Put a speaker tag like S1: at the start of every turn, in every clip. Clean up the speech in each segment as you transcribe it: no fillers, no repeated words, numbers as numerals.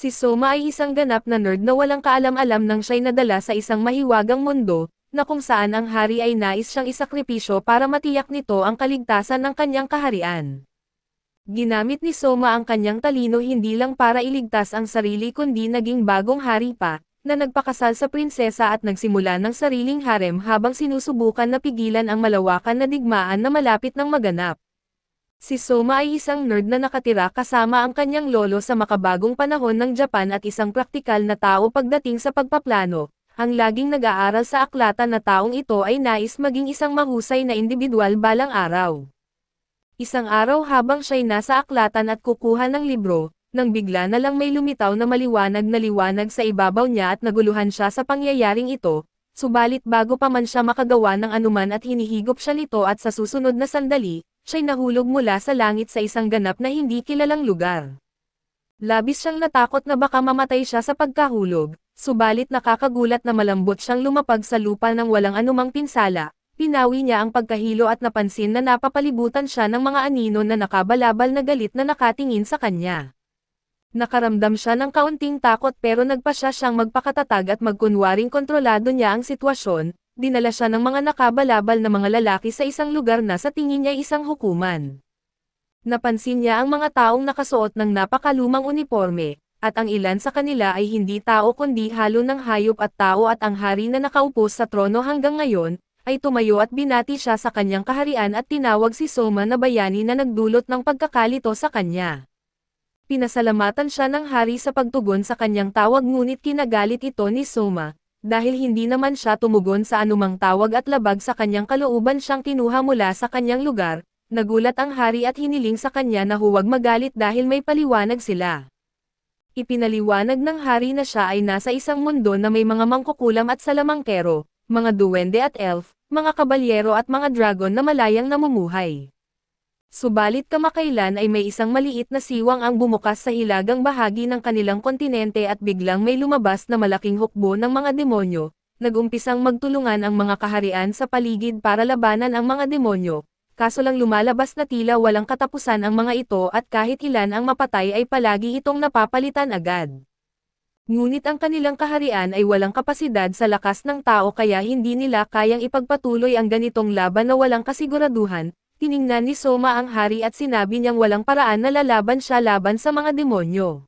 S1: Si Soma ay isang ganap na nerd na walang kaalam-alam nang siya'y nadala sa isang mahiwagang mundo, na kung saan ang hari ay nais siyang isakripisyo para matiyak nito ang kaligtasan ng kanyang kaharian. Ginamit ni Soma ang kanyang talino hindi lang para iligtas ang sarili kundi naging bagong hari pa, na nagpakasal sa prinsesa at nagsimula ng sariling harem habang sinusubukan na pigilan ang malawakan na digmaan na malapit ng maganap. Si Soma ay isang nerd na nakatira kasama ang kanyang lolo sa makabagong panahon ng Japan at isang praktikal na tao pagdating sa pagpaplano. Ang laging nag-aaral sa aklatan na taong ito ay nais maging isang mahusay na indibidwal balang araw. Isang araw habang siya'y nasa aklatan at kukuha ng libro, nang bigla na lang may lumitaw na maliwanag sa ibabaw niya at naguluhan siya sa pangyayaring ito, subalit bago pa man siya makagawa ng anuman at hinihigop siya nito at sa susunod na sandali, siya'y nahulog mula sa langit sa isang ganap na hindi kilalang lugar. Labis siyang natakot na baka mamatay siya sa pagkahulog, subalit nakakagulat na malambot siyang lumapag sa lupa ng walang anumang pinsala. Pinawi niya ang pagkahilo at napansin na napapalibutan siya ng mga anino na nakabalabal na galit na nakatingin sa kanya. Nakaramdam siya ng kaunting takot pero nagpasya siyang magpakatatag at magkunwaring kontrolado niya ang sitwasyon. Dinala siya ng mga nakabalabal na mga lalaki sa isang lugar na sa tingin niya isang hukuman. Napansin niya ang mga taong nakasuot ng napakalumang uniporme, at ang ilan sa kanila ay hindi tao kundi halo ng hayop at tao at ang hari na nakaupo sa trono hanggang ngayon, ay tumayo at binati siya sa kanyang kaharian at tinawag si Soma na bayani na nagdulot ng pagkakalito sa kanya. Pinasalamatan siya ng hari sa pagtugon sa kanyang tawag ngunit kinagalit ito ni Soma. Dahil hindi naman siya tumugon sa anumang tawag at labag sa kanyang kalooban siyang kinuha mula sa kanyang lugar, nagulat ang hari at hiniling sa kanya na huwag magalit dahil may paliwanag sila. Ipinaliwanag ng hari na siya ay nasa isang mundo na may mga mangkukulam at salamangkero, mga duwende at elf, mga kabalyero at mga dragon na malayang namumuhay. Subalit kamakailan ay may isang maliit na siwang ang bumukas sa hilagang bahagi ng kanilang kontinente at biglang may lumabas na malaking hukbo ng mga demonyo, nagumpisang magtulungan ang mga kaharian sa paligid para labanan ang mga demonyo, kaso lang lumalabas na tila walang katapusan ang mga ito at kahit ilan ang mapatay ay palagi itong napapalitan agad. Ngunit ang kanilang kaharian ay walang kapasidad sa lakas ng tao kaya hindi nila kayang ipagpatuloy ang ganitong laban na walang kasiguraduhan. Tiningnan ni Soma ang hari at sinabi niyang walang paraan na lalaban siya laban sa mga demonyo.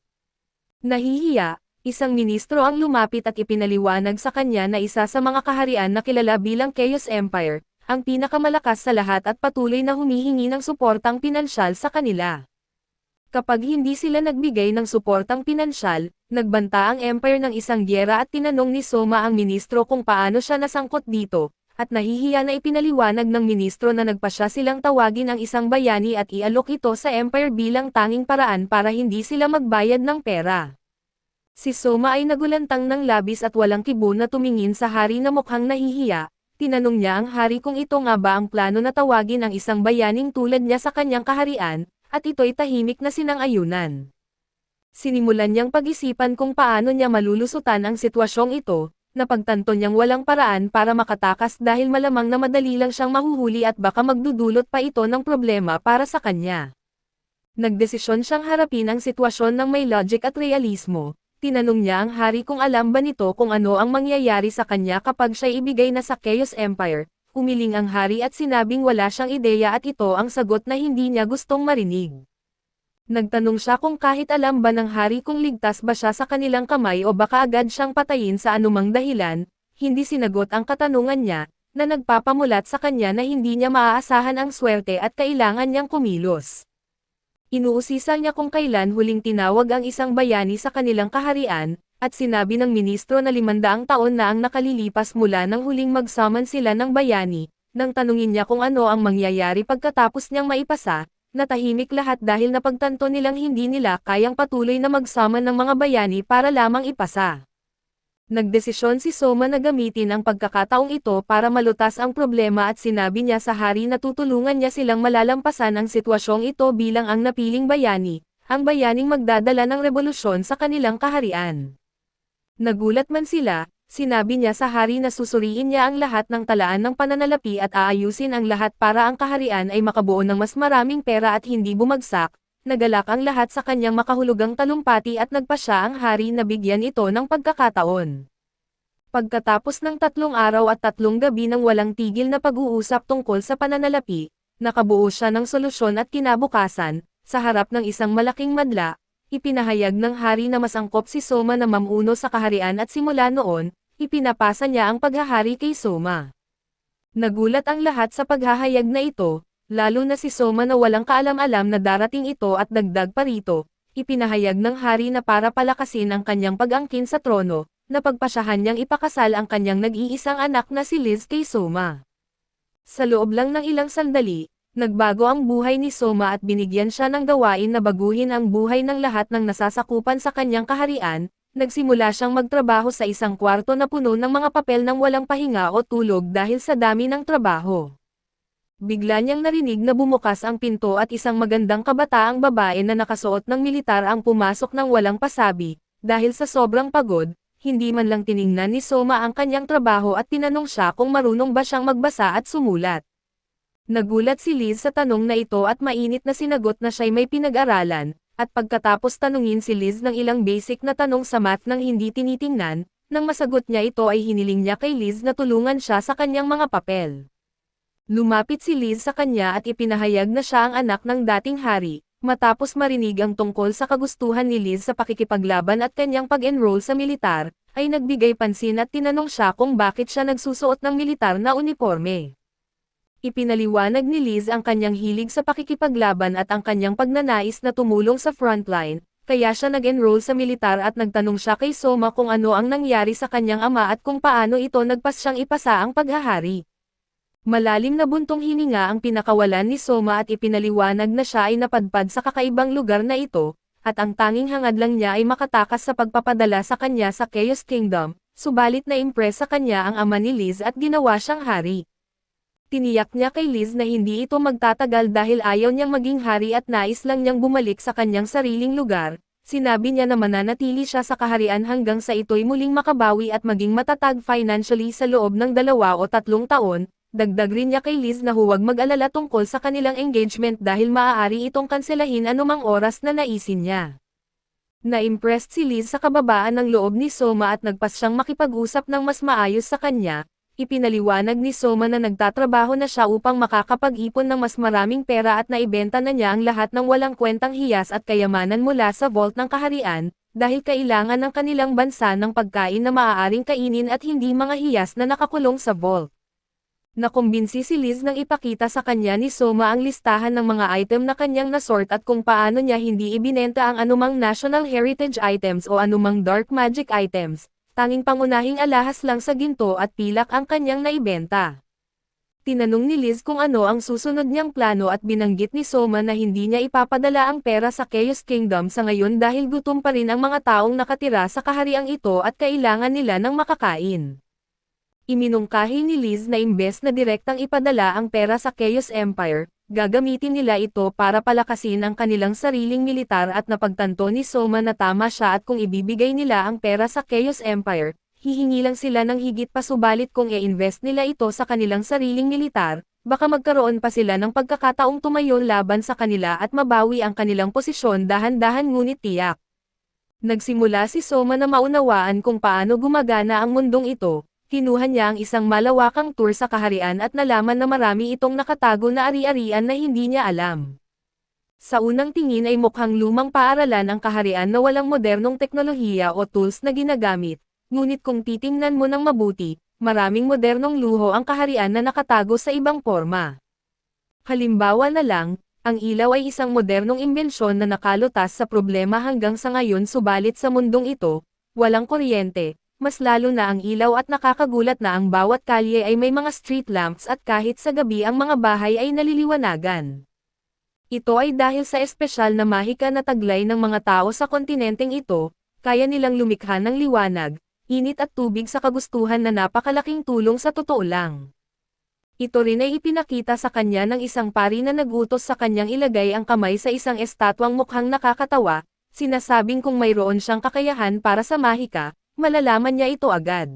S1: Nahihiya, isang ministro ang lumapit at ipinaliwanag sa kanya na isa sa mga kaharian na kilala bilang Chaos Empire, ang pinakamalakas sa lahat at patuloy na humihingi ng suportang pinansyal sa kanila. Kapag hindi sila nagbigay ng suportang pinansyal, nagbanta ang Empire ng isang gyera at tinanong ni Soma ang ministro kung paano siya nasangkot dito. At nahihiya na ipinaliwanag ng ministro na nagpasya silang tawagin ang isang bayani at ialok ito sa Empire bilang tanging paraan para hindi sila magbayad ng pera. Si Soma ay nagulantang ng labis at walang kibo na tumingin sa hari na mukhang nahihiya. Tinanong niya ang hari kung ito nga ba ang plano na tawagin ang isang bayaning tulad niya sa kanyang kaharian, at ito'y tahimik na sinang-ayunan. Sinimulan niyang pag-isipan kung paano niya malulusutan ang sitwasyong ito. Napagtanto niyang walang paraan para makatakas dahil malamang na madali lang siyang mahuhuli at baka magdudulot pa ito ng problema para sa kanya. Nagdesisyon siyang harapin ang sitwasyon ng may logic at realismo. Tinanong niya ang hari kung alam ba nito kung ano ang mangyayari sa kanya kapag siya ibigay na sa Chaos Empire. Humiling ang hari at sinabing wala siyang ideya at ito ang sagot na hindi niya gustong marinig. Nagtanong siya kung kahit alam ba ng hari kung ligtas ba siya sa kanilang kamay o baka agad siyang patayin sa anumang dahilan, hindi sinagot ang katanungan niya, na nagpapamulat sa kanya na hindi niya maaasahan ang swerte at kailangan niyang kumilos. Inuusisa niya kung kailan huling tinawag ang isang bayani sa kanilang kaharian, at sinabi ng ministro na 500 taon na ang nakalilipas mula nang huling mag-summon sila ng bayani, nang tanungin niya kung ano ang mangyayari pagkatapos niyang maipasa. Natahimik lahat dahil napagtanto nilang hindi nila kayang patuloy na mag-summon ng mga bayani para lamang ipasa. Nagdesisyon si Soma na gamitin ang pagkakataong ito para malutas ang problema at sinabi niya sa hari na tutulungan niya silang malalampasan ang sitwasyong ito bilang ang napiling bayani, ang bayaning magdadala ng revolusyon sa kanilang kaharian. Nagulat man sila, sinabi niya sa hari na susuriin niya ang lahat ng talaan ng pananalapi at aayusin ang lahat para ang kaharian ay makabuo ng mas maraming pera at hindi bumagsak, nagalak ang lahat sa kanyang makahulugang talumpati at nagpa siya ang hari na bigyan ito ng pagkakataon. Pagkatapos ng 3 araw at 3 gabi ng walang tigil na pag-uusap tungkol sa pananalapi, nakabuo siya ng solusyon at kinabukasan, sa harap ng isang malaking madla, ipinahayag ng hari na mas angkop si Soma na mamuno sa kaharian at simula noon, ipinapasa niya ang paghahari kay Soma. Nagulat ang lahat sa paghahayag na ito, lalo na si Soma na walang kaalam-alam na darating ito at dagdag pa rito, ipinahayag ng hari na para palakasin ang kanyang pag-angkin sa trono, napagpasyahan niyang ipakasal ang kanyang nag-iisang anak na si Liz kay Soma. Sa loob lang ng ilang sandali, nagbago ang buhay ni Soma at binigyan siya ng gawain na baguhin ang buhay ng lahat ng nasasakupan sa kanyang kaharian. Nagsimula siyang magtrabaho sa isang kwarto na puno ng mga papel nang walang pahinga o tulog dahil sa dami ng trabaho. Bigla niyang narinig na bumukas ang pinto at isang magandang kabataang babae na nakasuot ng militar ang pumasok ng walang pasabi. Dahil sa sobrang pagod, hindi man lang tiningnan ni Soma ang kanyang trabaho at tinanong siya kung marunong ba siyang magbasa at sumulat. Nagulat si Liz sa tanong na ito at mainit na sinagot na siya'y may pinag-aralan, at pagkatapos tanungin si Liz ng ilang basic na tanong sa math nang hindi tinitingnan, nang masagot niya ito ay hiniling niya kay Liz na tulungan siya sa kanyang mga papel. Lumapit si Liz sa kanya at ipinahayag na siya ang anak ng dating hari. Matapos marinig ang tungkol sa kagustuhan ni Liz sa pakikipaglaban at kanyang pag-enroll sa militar, ay nagbigay pansin at tinanong siya kung bakit siya nagsusuot ng militar na uniforme. Ipinaliwanag ni Liz ang kanyang hilig sa pakikipaglaban at ang kanyang pagnanais na tumulong sa frontline, kaya siya nag-enroll sa militar at nagtanong siya kay Soma kung ano ang nangyari sa kanyang ama at kung paano ito nagpas siyang ipasa ang paghahari. Malalim na buntong hininga ang pinakawalan ni Soma at ipinaliwanag na siya ay napadpad sa kakaibang lugar na ito, at ang tanging hangad lang niya ay makatakas sa pagpapadala sa kanya sa Chaos Kingdom, subalit na-impress sa kanya ang ama ni Liz at ginawa siyang hari. Tiniyak niya kay Liz na hindi ito magtatagal dahil ayaw niyang maging hari at nais lang niyang bumalik sa kanyang sariling lugar. Sinabi niya na mananatili siya sa kaharian hanggang sa ito'y muling makabawi at maging matatag financially sa loob ng 2 o 3 taon. Dagdag rin niya kay Liz na huwag mag-alala tungkol sa kanilang engagement dahil maaari itong kanselahin anumang oras na naisin niya. Na-impressed si Liz sa kababaan ng loob ni Soma at nagpas siyang makipag-usap ng mas maayos sa kanya. Ipinaliwanag ni Soma na nagtatrabaho na siya upang makakapag-ipon ng mas maraming pera at naibenta na niya ang lahat ng walang kwentang hiyas at kayamanan mula sa vault ng kaharian, dahil kailangan ng kanilang bansa ng pagkain na maaaring kainin at hindi mga hiyas na nakakulong sa vault. Nakumbinsi si Liz nang ipakita sa kanya ni Soma ang listahan ng mga item na kanyang nasort at kung paano niya hindi ibinenta ang anumang national heritage items o anumang dark magic items, tanging pangunahing alahas lang sa ginto at pilak ang kanyang naibenta. Tinanong ni Liz kung ano ang susunod niyang plano at binanggit ni Soma na hindi niya ipapadala ang pera sa Chaos Kingdom sa ngayon dahil gutom pa rin ang mga taong nakatira sa kahariang ito at kailangan nila ng makakain. Iminungkahi ni Liz na imbes na direktang ipadala ang pera sa Chaos Empire, gagamitin nila ito para palakasin ang kanilang sariling militar at napagtanto ni Soma na tama siya at kung ibibigay nila ang pera sa Chaos Empire, hihingi lang sila ng higit pa subalit kung i-invest nila ito sa kanilang sariling militar, baka magkaroon pa sila ng pagkakataong tumayo laban sa kanila at mabawi ang kanilang posisyon dahan-dahan ngunit tiyak. Nagsimula si Soma na maunawaan kung paano gumagana ang mundong ito. Kinuha niya ang isang malawakang tour sa kaharian at nalaman na marami itong nakatago na ari-arian na hindi niya alam. Sa unang tingin ay mukhang lumang paaralan ang kaharian na walang modernong teknolohiya o tools na ginagamit, ngunit kung titingnan mo ng mabuti, maraming modernong luho ang kaharian na nakatago sa ibang forma. Halimbawa na lang, ang ilaw ay isang modernong imbensyon na nakalutas sa problema hanggang sa ngayon subalit sa mundong ito, walang kuryente. Mas lalo na ang ilaw at nakakagulat na ang bawat kalye ay may mga street lamps at kahit sa gabi ang mga bahay ay naliliwanagan. Ito ay dahil sa espesyal na mahika na taglay ng mga tao sa kontinenteng ito, kaya nilang lumikha ng liwanag, init at tubig sa kagustuhan na napakalaking tulong sa totoo lang. Ito rin ay ipinakita sa kanya ng isang pari na nagutos sa kanyang ilagay ang kamay sa isang estatwang mukhang nakakatawa, sinasabing kung mayroon siyang kakayahan para sa mahika, malalaman niya ito agad.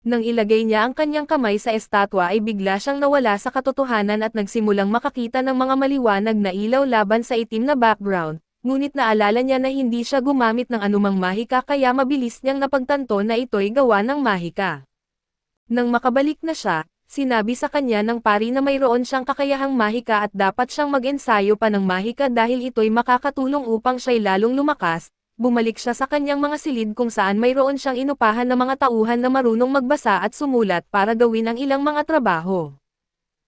S1: Nang ilagay niya ang kanyang kamay sa estatwa ay bigla siyang nawala sa katotohanan at nagsimulang makakita ng mga maliwanag na ilaw laban sa itim na background, ngunit naalala niya na hindi siya gumamit ng anumang mahika kaya mabilis niyang napagtanto na ito'y gawa ng mahika. Nang makabalik na siya, sinabi sa kanya ng pari na mayroon siyang kakayahang mahika at dapat siyang mag-ensayo pa ng mahika dahil ito'y makakatulong upang siya'y lalong lumakas. Bumalik siya sa kanyang mga silid kung saan mayroon siyang inupahan na mga tauhan na marunong magbasa at sumulat para gawin ang ilang mga trabaho.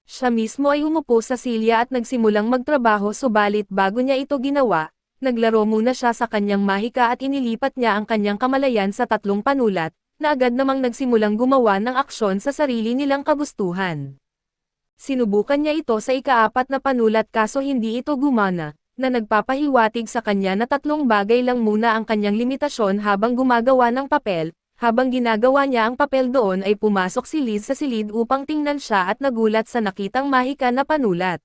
S1: Siya mismo ay umupo sa silya at nagsimulang magtrabaho subalit bago niya ito ginawa, naglaro muna siya sa kanyang mahika at inilipat niya ang kanyang kamalayan sa tatlong panulat, na agad namang nagsimulang gumawa ng aksyon sa sarili nilang kagustuhan. Sinubukan niya ito sa ika-4 na panulat kaso hindi ito gumana, na nagpapahiwatig sa kanya na tatlong bagay lang muna ang kanyang limitasyon habang gumagawa ng papel. Habang ginagawa niya ang papel doon ay pumasok si Liz sa silid upang tingnan siya at nagulat sa nakitang mahika na panulat.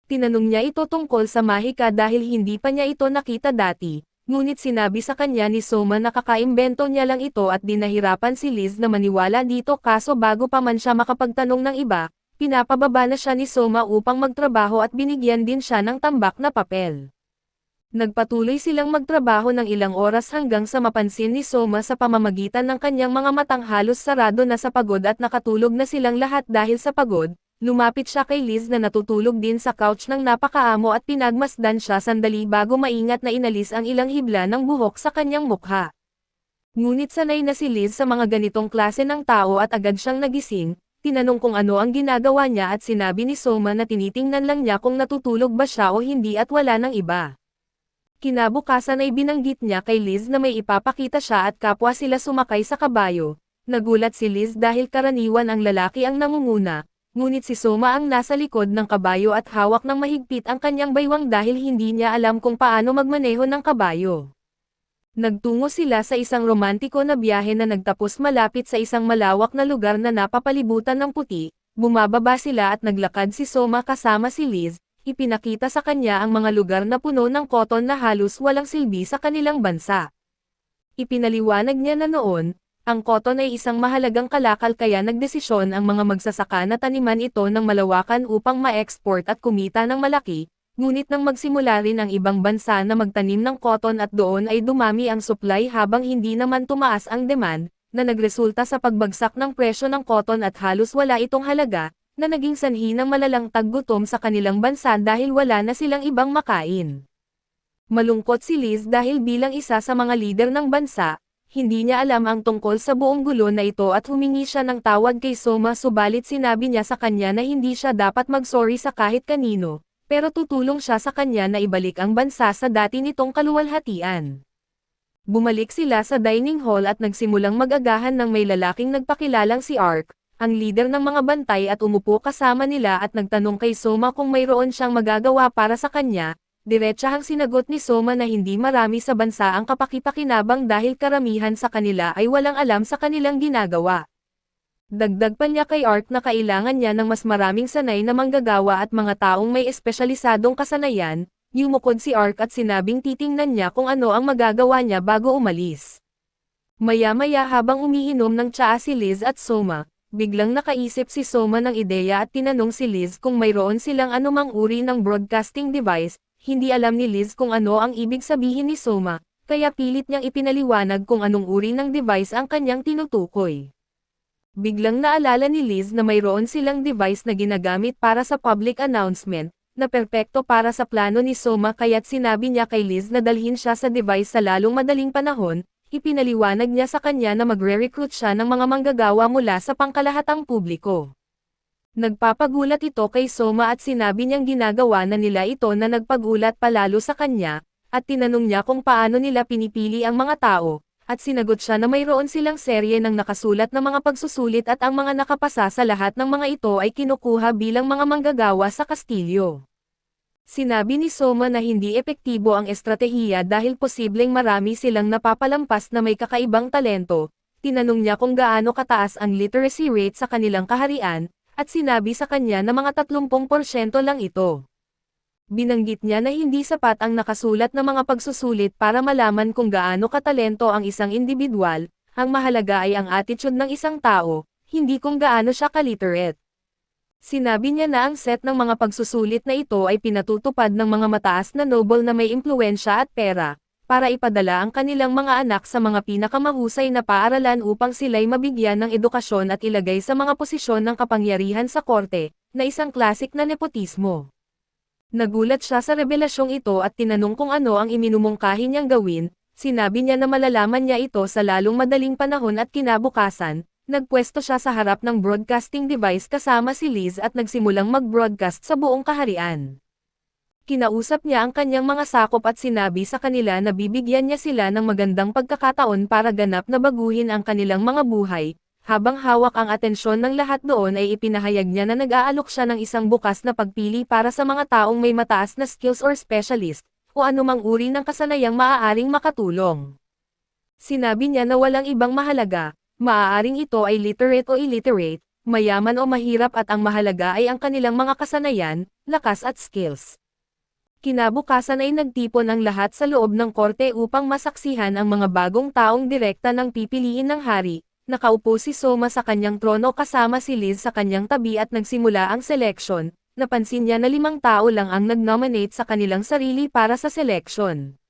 S1: Tinanong niya ito tungkol sa mahika dahil hindi pa niya ito nakita dati, ngunit sinabi sa kanya ni Soma na kakaimbento niya lang ito at dinahirapan si Liz na maniwala dito kaso bago pa man siya makapagtanong ng iba, pinapababa na siya ni Soma upang magtrabaho at binigyan din siya ng tambak na papel. Nagpatuloy silang magtrabaho ng ilang oras hanggang sa mapansin ni Soma sa pamamagitan ng kanyang mga matang halos sarado na sa pagod at nakatulog na silang lahat dahil sa pagod. Lumapit siya kay Liz na natutulog din sa couch ng napakaamo at pinagmasdan siya sandali bago maingat na inalis ang ilang hibla ng buhok sa kanyang mukha. Ngunit sanay na si Liz sa mga ganitong klase ng tao at agad siyang nagising. Tinanong kung ano ang ginagawa niya at sinabi ni Soma na tinitingnan lang niya kung natutulog ba siya o hindi at wala ng iba. Kinabukasan ay binanggit niya kay Liz na may ipapakita siya at kapwa sila sumakay sa kabayo. Nagulat si Liz dahil karaniwan ang lalaki ang nangunguna, ngunit si Soma ang nasa likod ng kabayo at hawak ng mahigpit ang kanyang baywang dahil hindi niya alam kung paano magmaneho ng kabayo. Nagtungo sila sa isang romantiko na biyahe na nagtapos malapit sa isang malawak na lugar na napapalibutan ng puti. Bumababa sila at naglakad si Soma kasama si Liz, ipinakita sa kanya ang mga lugar na puno ng koton na halos walang silbi sa kanilang bansa. Ipinaliwanag niya na noon, ang koton ay isang mahalagang kalakal kaya nagdesisyon ang mga magsasaka na taniman ito ng malawakan upang ma-export at kumita ng malaki. Ngunit nang magsimula rin ang ibang bansa na magtanim ng cotton at doon ay dumami ang supply habang hindi naman tumaas ang demand, na nagresulta sa pagbagsak ng presyo ng cotton at halos wala itong halaga, na naging sanhi ng malalang taggutom sa kanilang bansa dahil wala na silang ibang makain. Malungkot si Liz dahil bilang isa sa mga lider ng bansa, hindi niya alam ang tungkol sa buong gulo na ito at humingi siya ng tawad kay Soma subalit sinabi niya sa kanya na hindi siya dapat mag-sorry sa kahit kanino. Pero tutulong siya sa kanya na ibalik ang bansa sa dati nitong kaluwalhatian. Bumalik sila sa dining hall at nagsimulang mag-agahan ng may lalaking nagpakilalang si Ark, ang leader ng mga bantay at umupo kasama nila at nagtanong kay Soma kung mayroon siyang magagawa para sa kanya. Diretsahang sinagot ni Soma na hindi marami sa bansa ang kapakipakinabang dahil karamihan sa kanila ay walang alam sa kanilang ginagawa. Dagdag pa niya kay Ark na kailangan niya ng mas maraming sanay na manggagawa at mga taong may espesyalisadong kasanayan. Yumukod si Ark at sinabing titingnan niya kung ano ang magagawa niya bago umalis. Maya-maya habang umiinom ng tsaa si Liz at Soma, biglang nakaisip si Soma ng ideya at tinanong si Liz kung mayroon silang anumang uri ng broadcasting device. Hindi alam ni Liz kung ano ang ibig sabihin ni Soma, kaya pilit niyang ipinaliwanag kung anong uri ng device ang kanyang tinutukoy. Biglang naalala ni Liz na mayroon silang device na ginagamit para sa public announcement, na perpekto para sa plano ni Soma kaya't sinabi niya kay Liz na dalhin siya sa device sa lalong madaling panahon. Ipinaliwanag niya sa kanya na magre-recruit siya ng mga manggagawa mula sa pangkalahatang publiko. Nagpapagulat ito kay Soma at sinabi niyang ginagawa na nila ito na nagpagulat palalo sa kanya, at tinanong niya kung paano nila pinipili ang mga tao. At sinagot siya na mayroon silang serye ng nakasulat na mga pagsusulit at ang mga nakapasa sa lahat ng mga ito ay kinukuha bilang mga manggagawa sa kastilyo. Sinabi ni Soma na hindi epektibo ang estratehiya dahil posibleng marami silang napapalampas na may kakaibang talento. Tinanong niya kung gaano kataas ang literacy rate sa kanilang kaharian, at sinabi sa kanya na mga 30% lang ito. Binanggit niya na hindi sapat ang nakasulat na mga pagsusulit para malaman kung gaano katalento ang isang individual, ang mahalaga ay ang attitude ng isang tao, hindi kung gaano siya kaliterate. Sinabi niya na ang set ng mga pagsusulit na ito ay pinatutupad ng mga mataas na noble na may impluwensya at pera, para ipadala ang kanilang mga anak sa mga pinakamahusay na paaralan upang sila'y mabigyan ng edukasyon at ilagay sa mga posisyon ng kapangyarihan sa korte, na isang klasik na nepotismo. Nagulat siya sa revelasyong ito at tinanong kung ano ang iminumungkahi niyang gawin. Sinabi niya na malalaman niya ito sa lalong madaling panahon at kinabukasan. Nagpwesto siya sa harap ng broadcasting device kasama si Liz at nagsimulang mag-broadcast sa buong kaharian. Kinausap niya ang kanyang mga sakop at sinabi sa kanila na bibigyan niya sila ng magandang pagkakataon para ganap na baguhin ang kanilang mga buhay. Habang hawak ang atensyon ng lahat doon ay ipinahayag niya na nag-aalok siya ng isang bukas na pagpili para sa mga taong may mataas na skills or specialist, o anumang uri ng kasanayang maaaring makatulong. Sinabi niya na walang ibang mahalaga, maaaring ito ay literate o illiterate, mayaman o mahirap at ang mahalaga ay ang kanilang mga kasanayan, lakas at skills. Kinabukasan ay nagtipon ang lahat sa loob ng korte upang masaksihan ang mga bagong taong direkta ng pipiliin ng hari. Nakaupo si Soma sa kanyang trono kasama si Liz sa kanyang tabi at nagsimula ang seleksyon. Napansin niya na 5 tao lang ang nag-nominate sa kanilang sarili para sa seleksyon.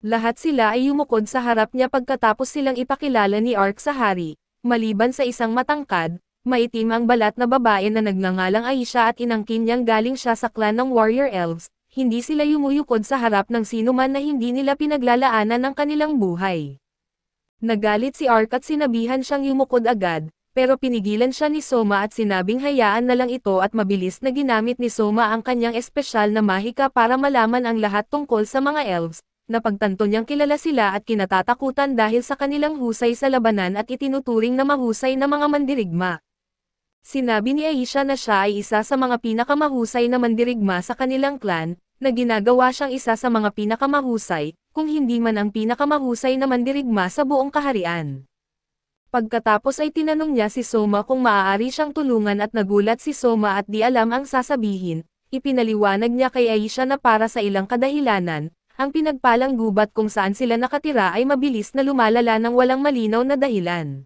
S1: Lahat sila ay yumukod sa harap niya pagkatapos silang ipakilala ni Ark sa hari, maliban sa isang matangkad, maitim ang balat na babae na nagngangalang Aisha at inangkin niyang galing siya sa clan ng Warrior Elves. Hindi sila yumuyukod sa harap ng sinuman na hindi nila pinaglalaanan ng kanilang buhay. Nagalit si Ark at sinabihan siyang yumukod agad, pero pinigilan siya ni Soma at sinabing hayaan na lang ito at mabilis na ginamit ni Soma ang kanyang espesyal na mahika para malaman ang lahat tungkol sa mga elves. Napagtanto niyang kilala sila at kinatatakutan dahil sa kanilang husay sa labanan at itinuturing na mahusay na mga mandirigma. Sinabi ni Aisha na siya ay isa sa mga pinakamahusay na mandirigma sa kanilang clan, na ginagawa siyang isa sa mga pinakamahusay, kung hindi man ang pinakamahusay na mandirigma sa buong kaharian. Pagkatapos ay tinanong niya si Soma kung maaari siyang tulungan at nagulat si Soma at di alam ang sasabihin. Ipinaliwanag niya kay Aisha na para sa ilang kadahilanan, ang pinagpalang gubat kung saan sila nakatira ay mabilis na lumalala ng walang malinaw na dahilan.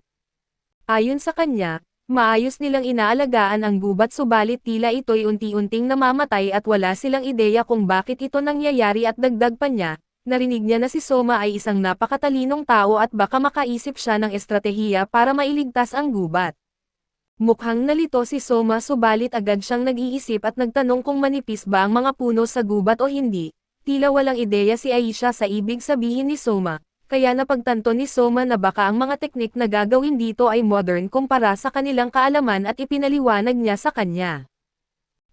S1: Ayon sa kanya, maayos nilang inaalagaan ang gubat subalit tila ito'y unti-unting namamatay at wala silang ideya kung bakit ito nangyayari at dagdag pa niya, narinig niya na si Soma ay isang napakatalinong tao at baka makaisip siya ng estratehiya para mailigtas ang gubat. Mukhang nalito si Soma subalit agad siyang nag-iisip at nagtanong kung manipis ba ang mga puno sa gubat o hindi. Tila walang ideya si Aisha sa ibig sabihin ni Soma, kaya napagtanto ni Soma na baka ang mga teknik na gagawin dito ay modern kumpara sa kanilang kaalaman at ipinaliwanag niya sa kanya.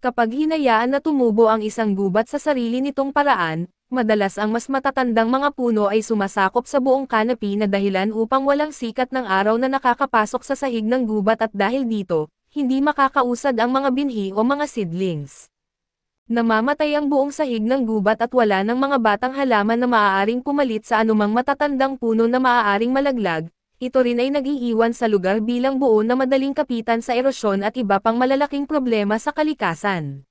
S1: Kapag hinayaan na tumubo ang isang gubat sa sarili nitong paraan, madalas ang mas matatandang mga puno ay sumasakop sa buong kanopi na dahilan upang walang sikat ng araw na nakakapasok sa sahig ng gubat at dahil dito, hindi makakausad ang mga binhi o mga seedlings. Namamatay ang buong sahig ng gubat at wala ng mga batang halaman na maaaring pumalit sa anumang matatandang puno na maaaring malaglag. Ito rin ay nag-iiwan sa lugar bilang buo na madaling kapitan sa erosyon at iba pang malalaking problema sa kalikasan.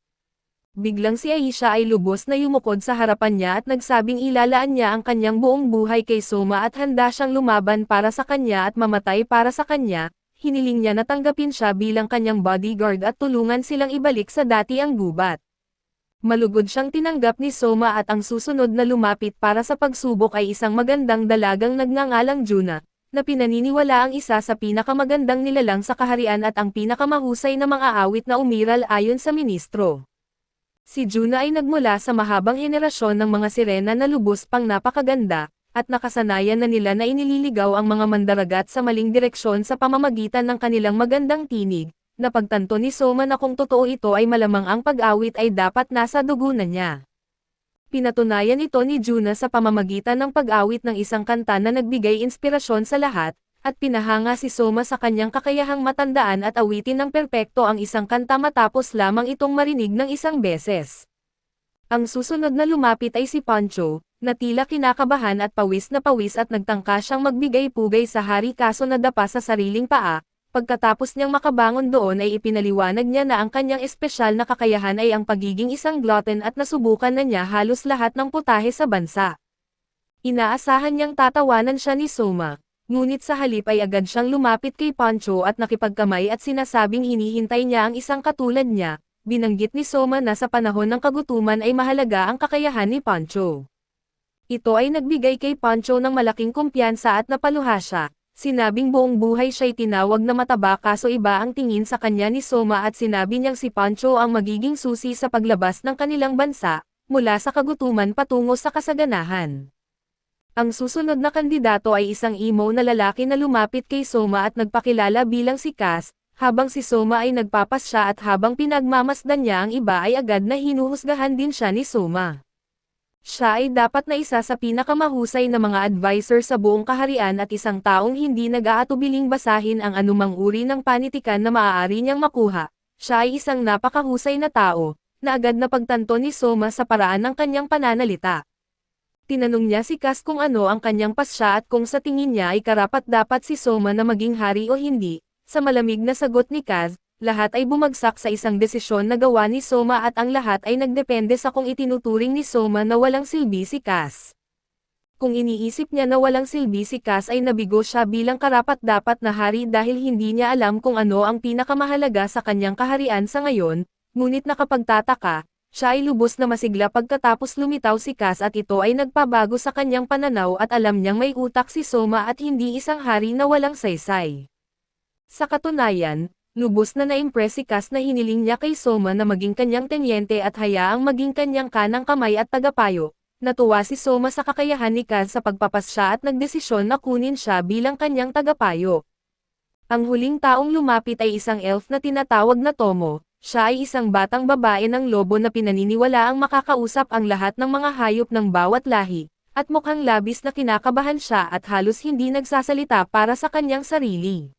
S1: Biglang si Aisha ay lubos na yumukod sa harapan niya at nagsabing ilalaan niya ang kanyang buong buhay kay Soma at handa siyang lumaban para sa kanya at mamatay para sa kanya. Hiniling niya na tanggapin siya bilang kanyang bodyguard at tulungan silang ibalik sa dati ang gubat. Malugod siyang tinanggap ni Soma at ang susunod na lumapit para sa pagsubok ay isang magandang dalagang nagngangalang Juna, na pinaniniwala ang isa sa pinakamagandang nilalang sa kaharian at ang pinakamahusay na mga awit na umiral ayon sa ministro. Si Juna ay nagmula sa mahabang henerasyon ng mga sirena na lubos pang napakaganda, at nakasanayan na nila na inililigaw ang mga mandaragat sa maling direksyon sa pamamagitan ng kanilang magandang tinig. Napagtanto ni Soma na kung totoo ito ay malamang ang pag-awit ay dapat nasa dugo na niya. Pinatunayan ito ni Juna sa pamamagitan ng pag-awit ng isang kanta na nagbigay inspirasyon sa lahat, at pinahanga si Soma sa kanyang kakayahang matandaan at awitin ng perpekto ang isang kanta matapos lamang itong marinig ng isang beses. Ang susunod na lumapit ay si Pancho, na tila kinakabahan at pawis at nagtangka siyang magbigay-pugay sa hari kaso nadapa sa sariling paa. Pagkatapos niyang makabangon doon ay ipinaliwanag niya na ang kanyang espesyal na kakayahan ay ang pagiging isang glutton at nasubukan na niya halos lahat ng putahe sa bansa. Inaasahan niyang tatawanan siya ni Soma. ngunit sa halip ay agad siyang lumapit kay Pancho at nakipagkamay at sinasabing hinihintay niya ang isang katulad niya. Binanggit ni Soma na sa panahon ng kagutuman ay mahalaga ang kakayahan ni Pancho. Ito ay nagbigay kay Pancho ng malaking kumpiyansa at napaluha siya. Sinabing buong buhay siya'y tinawag na mataba kaso iba ang tingin sa kanya ni Soma at sinabi niyang si Pancho ang magiging susi sa paglabas ng kanilang bansa, mula sa kagutuman patungo sa kasaganahan. Ang susunod na kandidato ay isang emo na lalaki na lumapit kay Soma at nagpakilala bilang si Cass, habang si Soma ay nagpapasya at habang pinagmamasdan niya ang iba ay agad na hinuhusgahan din siya ni Soma. Siya ay dapat na isa sa pinakamahusay na mga advisor sa buong kaharian at isang taong hindi nag-aatubiling basahin ang anumang uri ng panitikan na maaari niyang makuha. Siya ay isang napakahusay na tao, na agad na pagtanto ni Soma sa paraan ng kanyang pananalita. Tinanong niya si Cass kung ano ang kanyang pasya at kung sa tingin niya ay karapat-dapat si Soma na maging hari o hindi. Sa malamig na sagot ni Cass, lahat ay bumagsak sa isang desisyon na gawa ni Soma at ang lahat ay nagdepende sa kung itinuturing ni Soma na walang silbi si Cass. Kung iniisip niya na walang silbi si Cass ay nabigo siya bilang karapat-dapat na hari dahil hindi niya alam kung ano ang pinakamahalaga sa kanyang kaharian sa ngayon, ngunit nakapagtataka, siya ay lubos na masigla pagkatapos lumitaw si Cass at ito ay nagpabago sa kanyang pananaw at alam niyang may utak si Soma at hindi isang hari na walang saysay. Sa katunayan, lubos na na-impress si Cass na hiniling niya kay Soma na maging kanyang tenyente at hayaang maging kanyang kanang kamay at tagapayo. Natuwa si Soma sa kakayahan ni Cass sa pagpapasya at nagdesisyon na kunin siya bilang kanyang tagapayo. Ang huling taong lumapit ay isang elf na tinatawag na Tomo. Siya ay isang batang babae ng lobo na pinaniniwala ang makakausap ang lahat ng mga hayop ng bawat lahi, at mukhang labis na kinakabahan siya at halos hindi nagsasalita para sa kanyang sarili.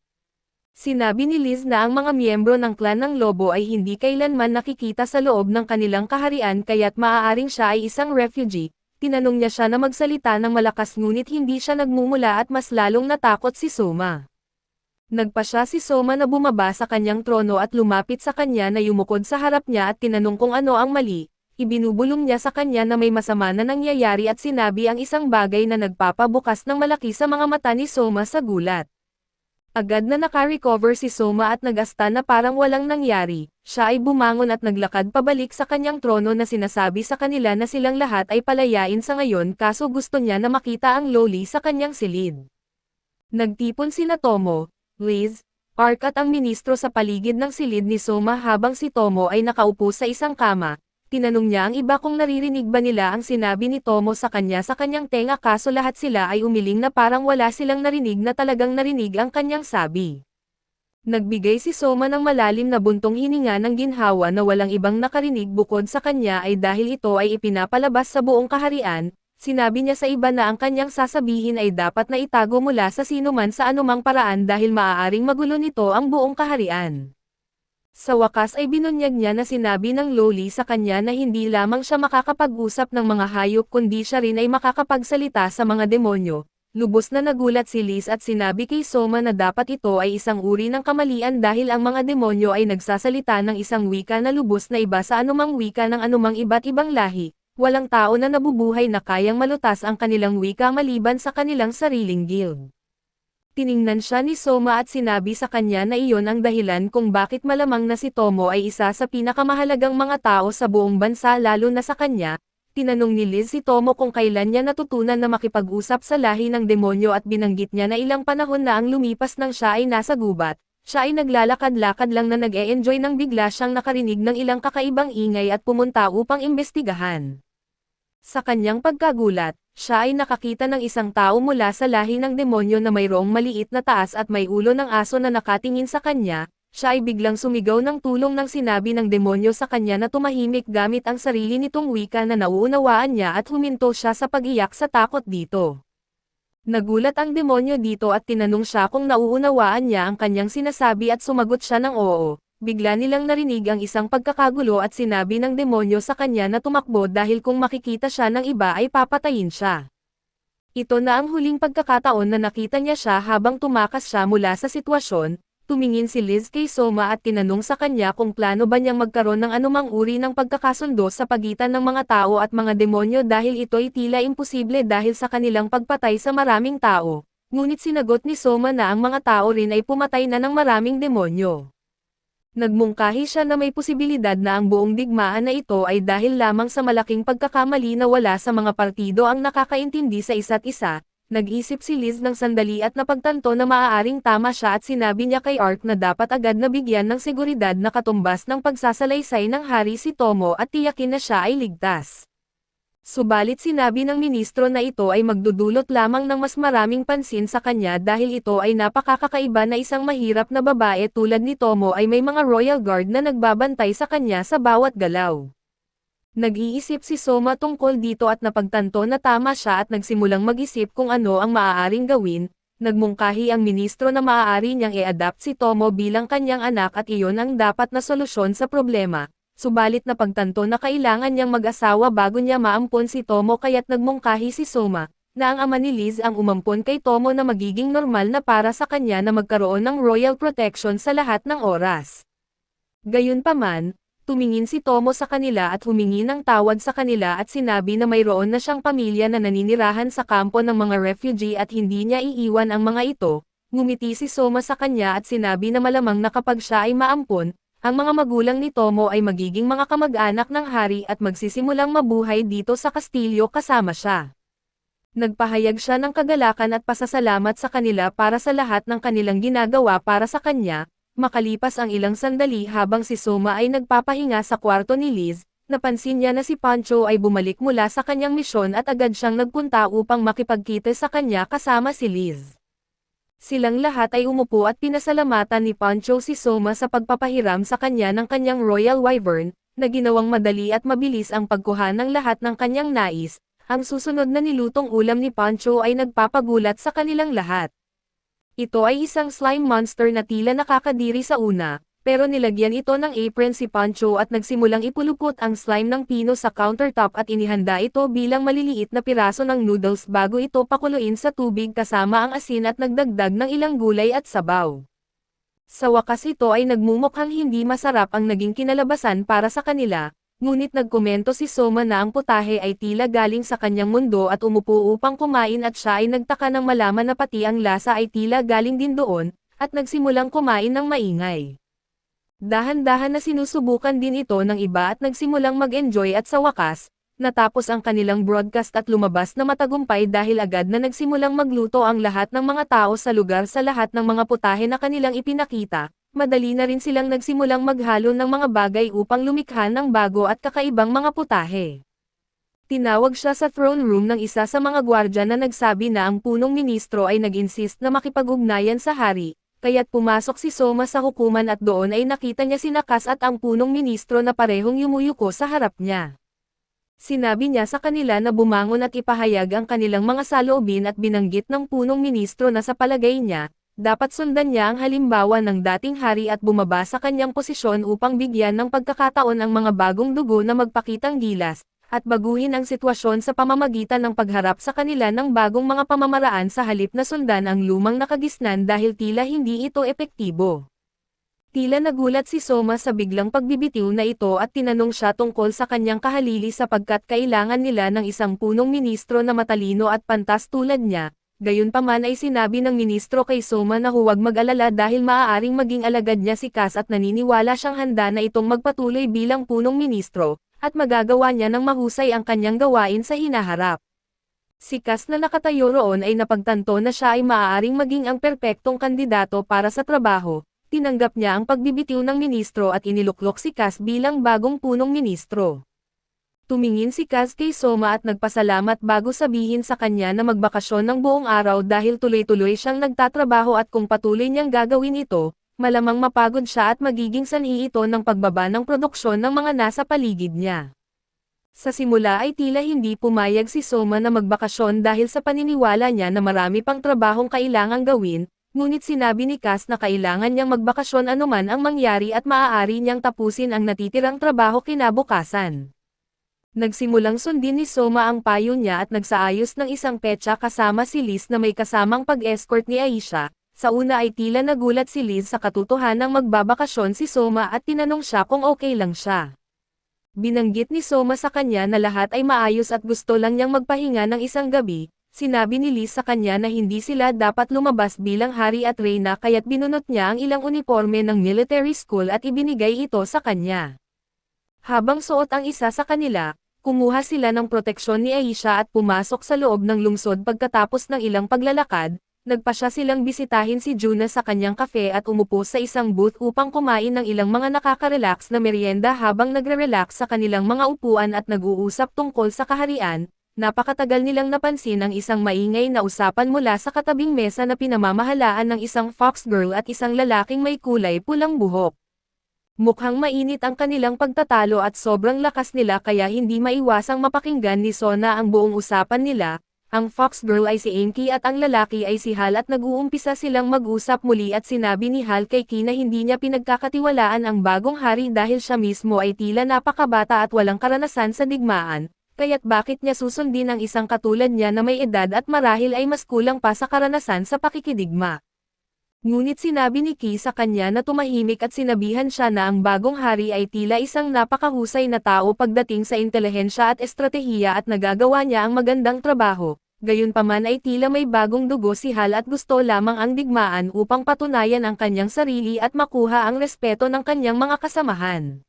S1: Sinabi ni Liz na ang mga miyembro ng clan ng lobo ay hindi kailanman nakikita sa loob ng kanilang kaharian kaya't maaaring siya ay isang refugee. Tinanong niya siya na magsalita ng malakas ngunit hindi siya nagmumula at mas lalong natakot si Soma. Nagpa siya si Soma na bumaba sa kanyang trono at lumapit sa kanya na yumukod sa harap niya at tinanong kung ano ang mali. Ibinubulong niya sa kanya na may masama na nangyayari at sinabi ang isang bagay na nagpapabukas ng malaki sa mga mata ni Soma sa gulat. Agad na naka-recover si Soma at nagasta na parang walang nangyari. Siya ay bumangon at naglakad pabalik sa kanyang trono na sinasabi sa kanila na silang lahat ay palayain sa ngayon kaso gusto niya na makita ang loli sa kanyang silid. Nagtipon sina Tomo, Liz, Park at ang ministro sa paligid ng silid ni Soma habang si Tomo ay nakaupo sa isang kama. Tinanong niya ang iba kung naririnig ba nila ang sinabi ni Tomo sa kanyang tenga kaso lahat sila ay umiling na parang wala silang narinig na talagang narinig ang kanyang sabi. Nagbigay si Soma ng malalim na buntong hininga ng ginhawa na walang ibang nakarinig bukod sa kanya ay dahil ito ay ipinapalabas sa buong kaharian. Sinabi niya sa iba na ang kanyang sasabihin ay dapat na itago mula sa sinuman sa anumang paraan dahil maaaring magulo nito ang buong kaharian. Sa wakas ay binunyag niya na sinabi ng loli sa kanya na hindi lamang siya makakapag-usap ng mga hayop kundi siya rin ay makakapagsalita sa mga demonyo. Lubos na nagulat si Liz at sinabi kay Soma na dapat ito ay isang uri ng kamalian dahil ang mga demonyo ay nagsasalita ng isang wika na lubos na iba sa anumang wika ng anumang iba't ibang lahi. Walang tao na nabubuhay na kayang malutas ang kanilang wika maliban sa kanilang sariling guild. Tiningnan siya ni Soma at sinabi sa kanya na iyon ang dahilan kung bakit malamang na si Tomo ay isa sa pinakamahalagang mga tao sa buong bansa lalo na sa kanya. Tinanong ni Liz si Tomo kung kailan niya natutunan na makipag-usap sa lahi ng demonyo at binanggit niya na ilang panahon na ang lumipas nang siya ay nasa gubat. Siya ay naglalakad-lakad lang na nag-e-enjoy nang bigla siyang nakarinig ng ilang kakaibang ingay at pumunta upang imbestigahan. Sa kanyang pagkagulat, siya ay nakakita ng isang tao mula sa lahi ng demonyo na mayroong maliit na taas at may ulo ng aso na nakatingin sa kanya. Siya ay biglang sumigaw ng tulong nang sinabi ng demonyo sa kanya na tumahimik gamit ang sarili nitong wika na nauunawaan niya at huminto siya sa pag-iyak sa takot dito. Nagulat ang demonyo dito at tinanong siya kung nauunawaan niya ang kanyang sinasabi at sumagot siya ng oo. Bigla nilang narinig ang isang pagkakagulo at sinabi ng demonyo sa kanya na tumakbo dahil kung makikita siya ng iba ay papatayin siya. Ito na ang huling pagkakataon na nakita niya siya habang tumakas siya mula sa sitwasyon. Tumingin si Liz kay Soma at tinanong sa kanya kung plano ba niyang magkaroon ng anumang uri ng pagkakasundo sa pagitan ng mga tao at mga demonyo dahil ito'y tila imposible dahil sa kanilang pagpatay sa maraming tao. ngunit sinagot ni Soma na ang mga tao rin ay pumatay na ng maraming demonyo. Nagmungkahi siya na may posibilidad na ang buong digmaan na ito ay dahil lamang sa malaking pagkakamali na wala sa mga partido ang nakakaintindi sa isa't isa. Nag-isip si Liz ng sandali at napagtanto na maaaring tama siya at sinabi niya kay Ark na dapat agad na bigyan ng seguridad na katumbas ng pagsasalaysay ng hari si Tomo at tiyakin na siya ay ligtas. Subalit sinabi ng ministro na ito ay magdudulot lamang ng mas maraming pansin sa kanya dahil ito ay napakakakaiba na isang mahirap na babae tulad ni Tomo ay may mga royal guard na nagbabantay sa kanya sa bawat galaw. Nag-iisip si Soma tungkol dito at napagtanto na tama siya at nagsimulang mag-isip kung ano ang maaaring gawin. Nagmungkahi ang ministro na maaari niyang i-adapt si Tomo bilang kanyang anak at iyon ang dapat na solusyon sa problema. Subalit napagtanto na kailangan niyang mag-asawa bago niya maampon si Tomo kaya't nagmungkahi si Soma, na ang ama ni Liz ang umampon kay Tomo na magiging normal na para sa kanya na magkaroon ng royal protection sa lahat ng oras. Gayunpaman, tumingin si Tomo sa kanila at humingi ng tawad sa kanila at sinabi na mayroon na siyang pamilya na naninirahan sa kampo ng mga refugee at hindi niya iiwan ang mga ito. Ngumiti si Soma sa kanya at sinabi na malamang na kapag siya ay maampon, ang mga magulang ni Tomo ay magiging mga kamag-anak ng hari at magsisimulang mabuhay dito sa kastilyo kasama siya. Nagpahayag siya ng kagalakan at pasasalamat sa kanila para sa lahat ng kanilang ginagawa para sa kanya. Makalipas ang ilang sandali habang si Soma ay nagpapahinga sa kwarto ni Liz, napansin niya na si Pancho ay bumalik mula sa kanyang misyon at agad siyang nagpunta upang makipagkita sa kanya kasama si Liz. Silang lahat ay umupo at pinasalamatan ni Pancho si Soma sa pagpapahiram sa kanya ng kanyang Royal Wyvern, na ginawang madali at mabilis ang pagkuha ng lahat ng kanyang nais. Ang susunod na nilutong ulam ni Pancho ay nagpapagulat sa kanilang lahat. Ito ay isang slime monster na tila nakakadiri sa una, pero nilagyan ito ng apron si Pancho at nagsimulang ipulupot ang slime ng pino sa countertop at inihanda ito bilang maliliit na piraso ng noodles bago ito pakuluin sa tubig kasama ang asin at nagdagdag ng ilang gulay at sabaw. Sa wakas ito ay nagmumukhang hindi masarap ang naging kinalabasan para sa kanila. Ngunit nagkomento si Soma na ang putahe ay tila galing sa kanyang mundo at umupo upang kumain at siya ay nagtaka nang malaman na pati ang lasa ay tila galing din doon, at nagsimulang kumain ng maingay. Dahan-dahan na sinusubukan din ito ng iba at nagsimulang mag-enjoy at sa wakas, natapos ang kanilang broadcast at lumabas na matagumpay dahil agad na nagsimulang magluto ang lahat ng mga tao sa lugar sa lahat ng mga putahe na kanilang ipinakita. Madali na rin silang nagsimulang maghalo ng mga bagay upang lumikha ng bago at kakaibang mga putahe. Tinawag siya sa throne room ng isa sa mga gwardya na nagsabi na ang punong ministro ay nag-insist na makipag-ugnayan sa hari, kaya't pumasok si Soma sa hukuman at doon ay nakita niya si Nakas at ang punong ministro na parehong yumuyuko sa harap niya. Sinabi niya sa kanila na bumangon at ipahayag ang kanilang mga saloobin at binanggit ng punong ministro na sa palagay niya, dapat sundan niya ang halimbawa ng dating hari at bumaba sa kanyang posisyon upang bigyan ng pagkakataon ang mga bagong dugo na magpakitang gilas, at baguhin ang sitwasyon sa pamamagitan ng pagharap sa kanila ng bagong mga pamamaraan sa halip na sundan ang lumang nakagisnan dahil tila hindi ito epektibo. Tila nagulat si Soma sa biglang pagbibitiw na ito at tinanong siya tungkol sa kanyang kahalili sapagkat kailangan nila ng isang punong ministro na matalino at pantas tulad niya. Gayunpaman ay sinabi ng ministro kay Soma na huwag mag-alala dahil maaaring maging alagad niya si Cass at naniniwala siyang handa na itong magpatuloy bilang punong ministro, at magagawa niya ng mahusay ang kanyang gawain sa hinaharap. Si Cass na nakatayo roon ay napagtanto na siya ay maaaring maging ang perpektong kandidato para sa trabaho. Tinanggap niya ang pagbibitiw ng ministro at iniluklok si Cass bilang bagong punong ministro. Tumingin si Cass kay Soma at nagpasalamat bago sabihin sa kanya na magbakasyon ng buong araw dahil tuloy-tuloy siyang nagtatrabaho at kung patuloy niyang gagawin ito, malamang mapagod siya at magiging sanhi ito ng pagbaba ng produksyon ng mga nasa paligid niya. Sa simula ay tila hindi pumayag si Soma na magbakasyon dahil sa paniniwala niya na marami pang trabahong kailangang gawin, ngunit sinabi ni Cass na kailangan niyang magbakasyon anuman ang mangyari at maaari niyang tapusin ang natitirang trabaho kinabukasan. Nagsimulang sundin ni Soma ang payo niya at nagsaayos ng isang petsa kasama si Liz na may kasamang pag-escort ni Aisha. Sa una ay tila nagulat si Liz sa katotohanang magbabakasyon si Soma at tinanong siya kung okay lang siya. Binanggit ni Soma sa kanya na lahat ay maayos at gusto lang niyang magpahinga ng isang gabi. sinabi ni Liz sa kanya na hindi sila dapat lumabas bilang hari at reyna kaya't binunot niya ang ilang uniforme ng military school at ibinigay ito sa kanya. Habang suot ang isa sa kanila, kumuha sila ng proteksyon ni Aisha at pumasok sa loob ng lungsod pagkatapos ng ilang paglalakad. Nagpasya silang bisitahin si Juna sa kanyang kafe at umupo sa isang booth upang kumain ng ilang mga nakaka-relax na merienda habang nagre-relax sa kanilang mga upuan at nag-uusap tungkol sa kaharian. Napakatagal nilang napansin ang isang maingay na usapan mula sa katabing mesa na pinamamahalaan ng isang fox girl at isang lalaking may kulay pulang buhok. Mukhang mainit ang kanilang pagtatalo at sobrang lakas nila kaya hindi maiwasang mapakinggan ni Sona ang buong usapan nila. Ang fox girl ay si Enki at ang lalaki ay si Hal at nag-uumpisa silang mag-usap muli at sinabi ni Hal kay Ki na hindi niya pinagkakatiwalaan ang bagong hari dahil siya mismo ay tila napakabata at walang karanasan sa digmaan, kaya't bakit niya susundin ang isang katulad niya na may edad at marahil ay mas kulang pa sa karanasan sa pakikidigma. Ngunit sinabi ni Ki sa kanya na tumahimik at sinabihan siya na ang bagong hari ay tila isang napakahusay na tao pagdating sa intelihensya at estratehiya at nagagawa niya ang magandang trabaho. Gayunpaman ay tila may bagong dugo si Hal at gusto lamang ang digmaan upang patunayan ang kanyang sarili at makuha ang respeto ng kanyang mga kasamahan.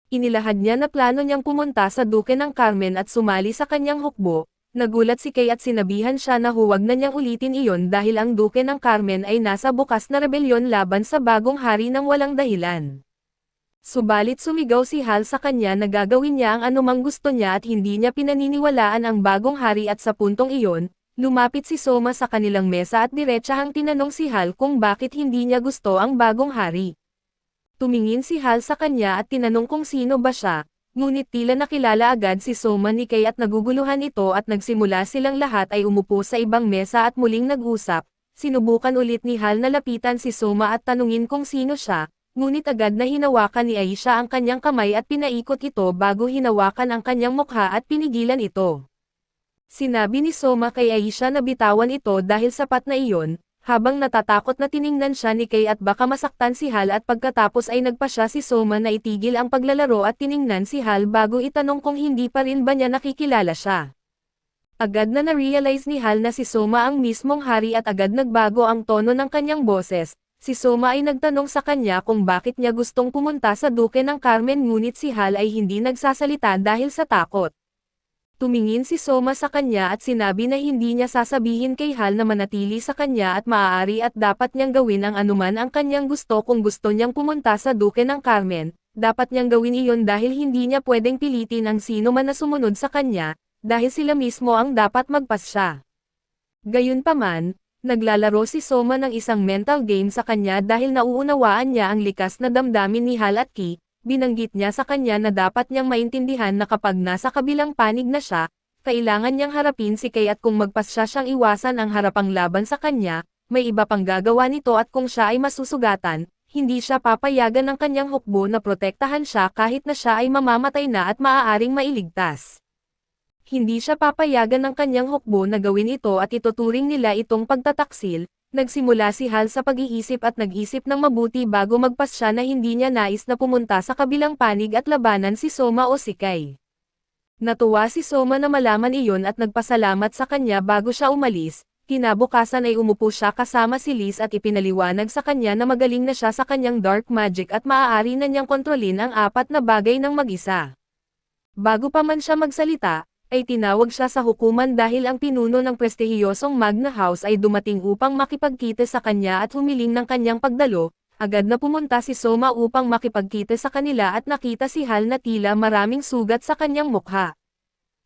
S1: Inilahad niya na plano niyang pumunta sa Duke ng Carmen at sumali sa kanyang hukbo. Nagulat si Kay at sinabihan siya na huwag na niyang ulitin iyon dahil ang Duke ng Carmen ay nasa bukas na rebelyon laban sa bagong hari ng walang dahilan. Subalit sumigaw si Hal sa kanya na gagawin niya ang anumang gusto niya at hindi niya pinaniniwalaan ang bagong hari at sa puntong iyon, lumapit si Soma sa kanilang mesa at diretsahang tinanong si Hal kung bakit hindi niya gusto ang bagong hari. Tumingin si Hal sa kanya at tinanong kung sino ba siya, ngunit tila nakilala agad si Soma ni Kay at naguguluhan ito at nagsimula silang lahat ay umupo sa ibang mesa at muling nag-usap. Sinubukan ulit ni Hal na lapitan si Soma at tanungin kung sino siya. Ngunit agad na hinawakan ni Aisha ang kanyang kamay at pinaikot ito bago hinawakan ang kanyang mukha at pinigilan ito. Sinabi ni Soma kay Aisha na bitawan ito dahil sapat na iyon, habang natatakot na tiningnan siya ni Kay at baka masaktan si Hal at pagkatapos ay nagpasya si Soma na itigil ang paglalaro at tiningnan si Hal bago itanong kung hindi pa rin ba niya nakikilala siya. Agad na na-realize ni Hal na si Soma ang mismong hari at agad nagbago ang tono ng kanyang boses. Si Soma ay nagtanong sa kanya kung bakit niya gustong pumunta sa Duke ng Carmen ngunit si Hal ay hindi nagsasalita dahil sa takot. Tumingin si Soma sa kanya at sinabi na hindi niya sasabihin kay Hal na manatili sa kanya at maaari at dapat niyang gawin ang anuman ang kanyang gusto kung gusto niyang pumunta sa Duke ng Carmen, dapat niyang gawin iyon dahil hindi niya pwedeng pilitin ang sino man na sumunod sa kanya, dahil sila mismo ang dapat magpasya. Gayunpaman, naglalaro si Soma ng isang mental game sa kanya dahil nauunawaan niya ang likas na damdamin ni Hal at Ki. Binanggit niya sa kanya na dapat niyang maintindihan na kapag nasa kabilang panig na siya, kailangan niyang harapin si Kay at kung magpasya siyang iwasan ang harapang laban sa kanya, may iba pang gagawa nito at kung siya ay masusugatan, hindi siya papayagan ng kanyang hukbo na protektahan siya kahit na siya ay mamamatay na at maaaring mailigtas. Hindi siya papayagan ng kanyang hukbo na gawin ito at ituturing nila itong pagtataksil. Nagsimula si Hal sa pag-iisip at nag-isip ng mabuti bago magpasya na hindi niya nais na pumunta sa kabilang panig at labanan si Soma o si Kay. Natuwa si Soma na malaman iyon at nagpasalamat sa kanya bago siya umalis. Kinabukasan ay umupo siya kasama si Liz at ipinaliwanag sa kanya na magaling na siya sa kanyang dark magic at maaari na niyang kontrolin ang 4 na bagay ng mag-isa. Bago pa man siya magsalita, ay tinawag siya sa hukuman dahil ang pinuno ng prestihiyosong Magna House ay dumating upang makipagkita sa kanya at humiling ng kanyang pagdalo. Agad na pumunta si Soma upang makipagkita sa kanila at nakita si Hal na tila maraming sugat sa kanyang mukha.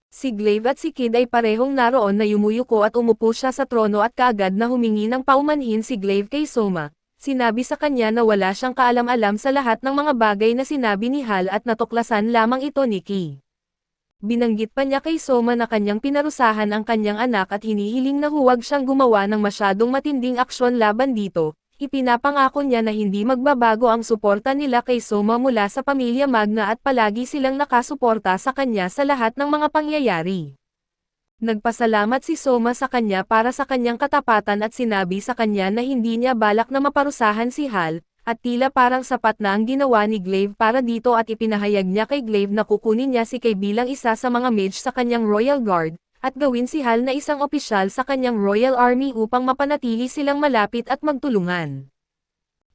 S1: Si Glaive at si Kid ay parehong naroon na yumuyuko at umupo siya sa trono at kaagad na humingi ng paumanhin si Glaive kay Soma. Sinabi sa kanya na wala siyang kaalam-alam sa lahat ng mga bagay na sinabi ni Hal at natuklasan lamang ito ni Ki. Binanggit pa niya kay Soma na kanyang pinarusahan ang kanyang anak at hinihiling na huwag siyang gumawa ng masyadong matinding aksyon laban dito. Ipinapangako niya na hindi magbabago ang suporta nila kay Soma mula sa pamilya Magna at palagi silang nakasuporta sa kanya sa lahat ng mga pangyayari. Nagpasalamat si Soma sa kanya para sa kanyang katapatan at sinabi sa kanya na hindi niya balak na maparusahan si Hal, at tila parang sapat na ang ginawa ni Glaive para dito at ipinahayag niya kay Glaive na kukunin niya si Kay bilang isa sa mga mage sa kanyang Royal Guard. at gawin si Hal na isang opisyal sa kanyang Royal Army upang mapanatili silang malapit at magtulungan.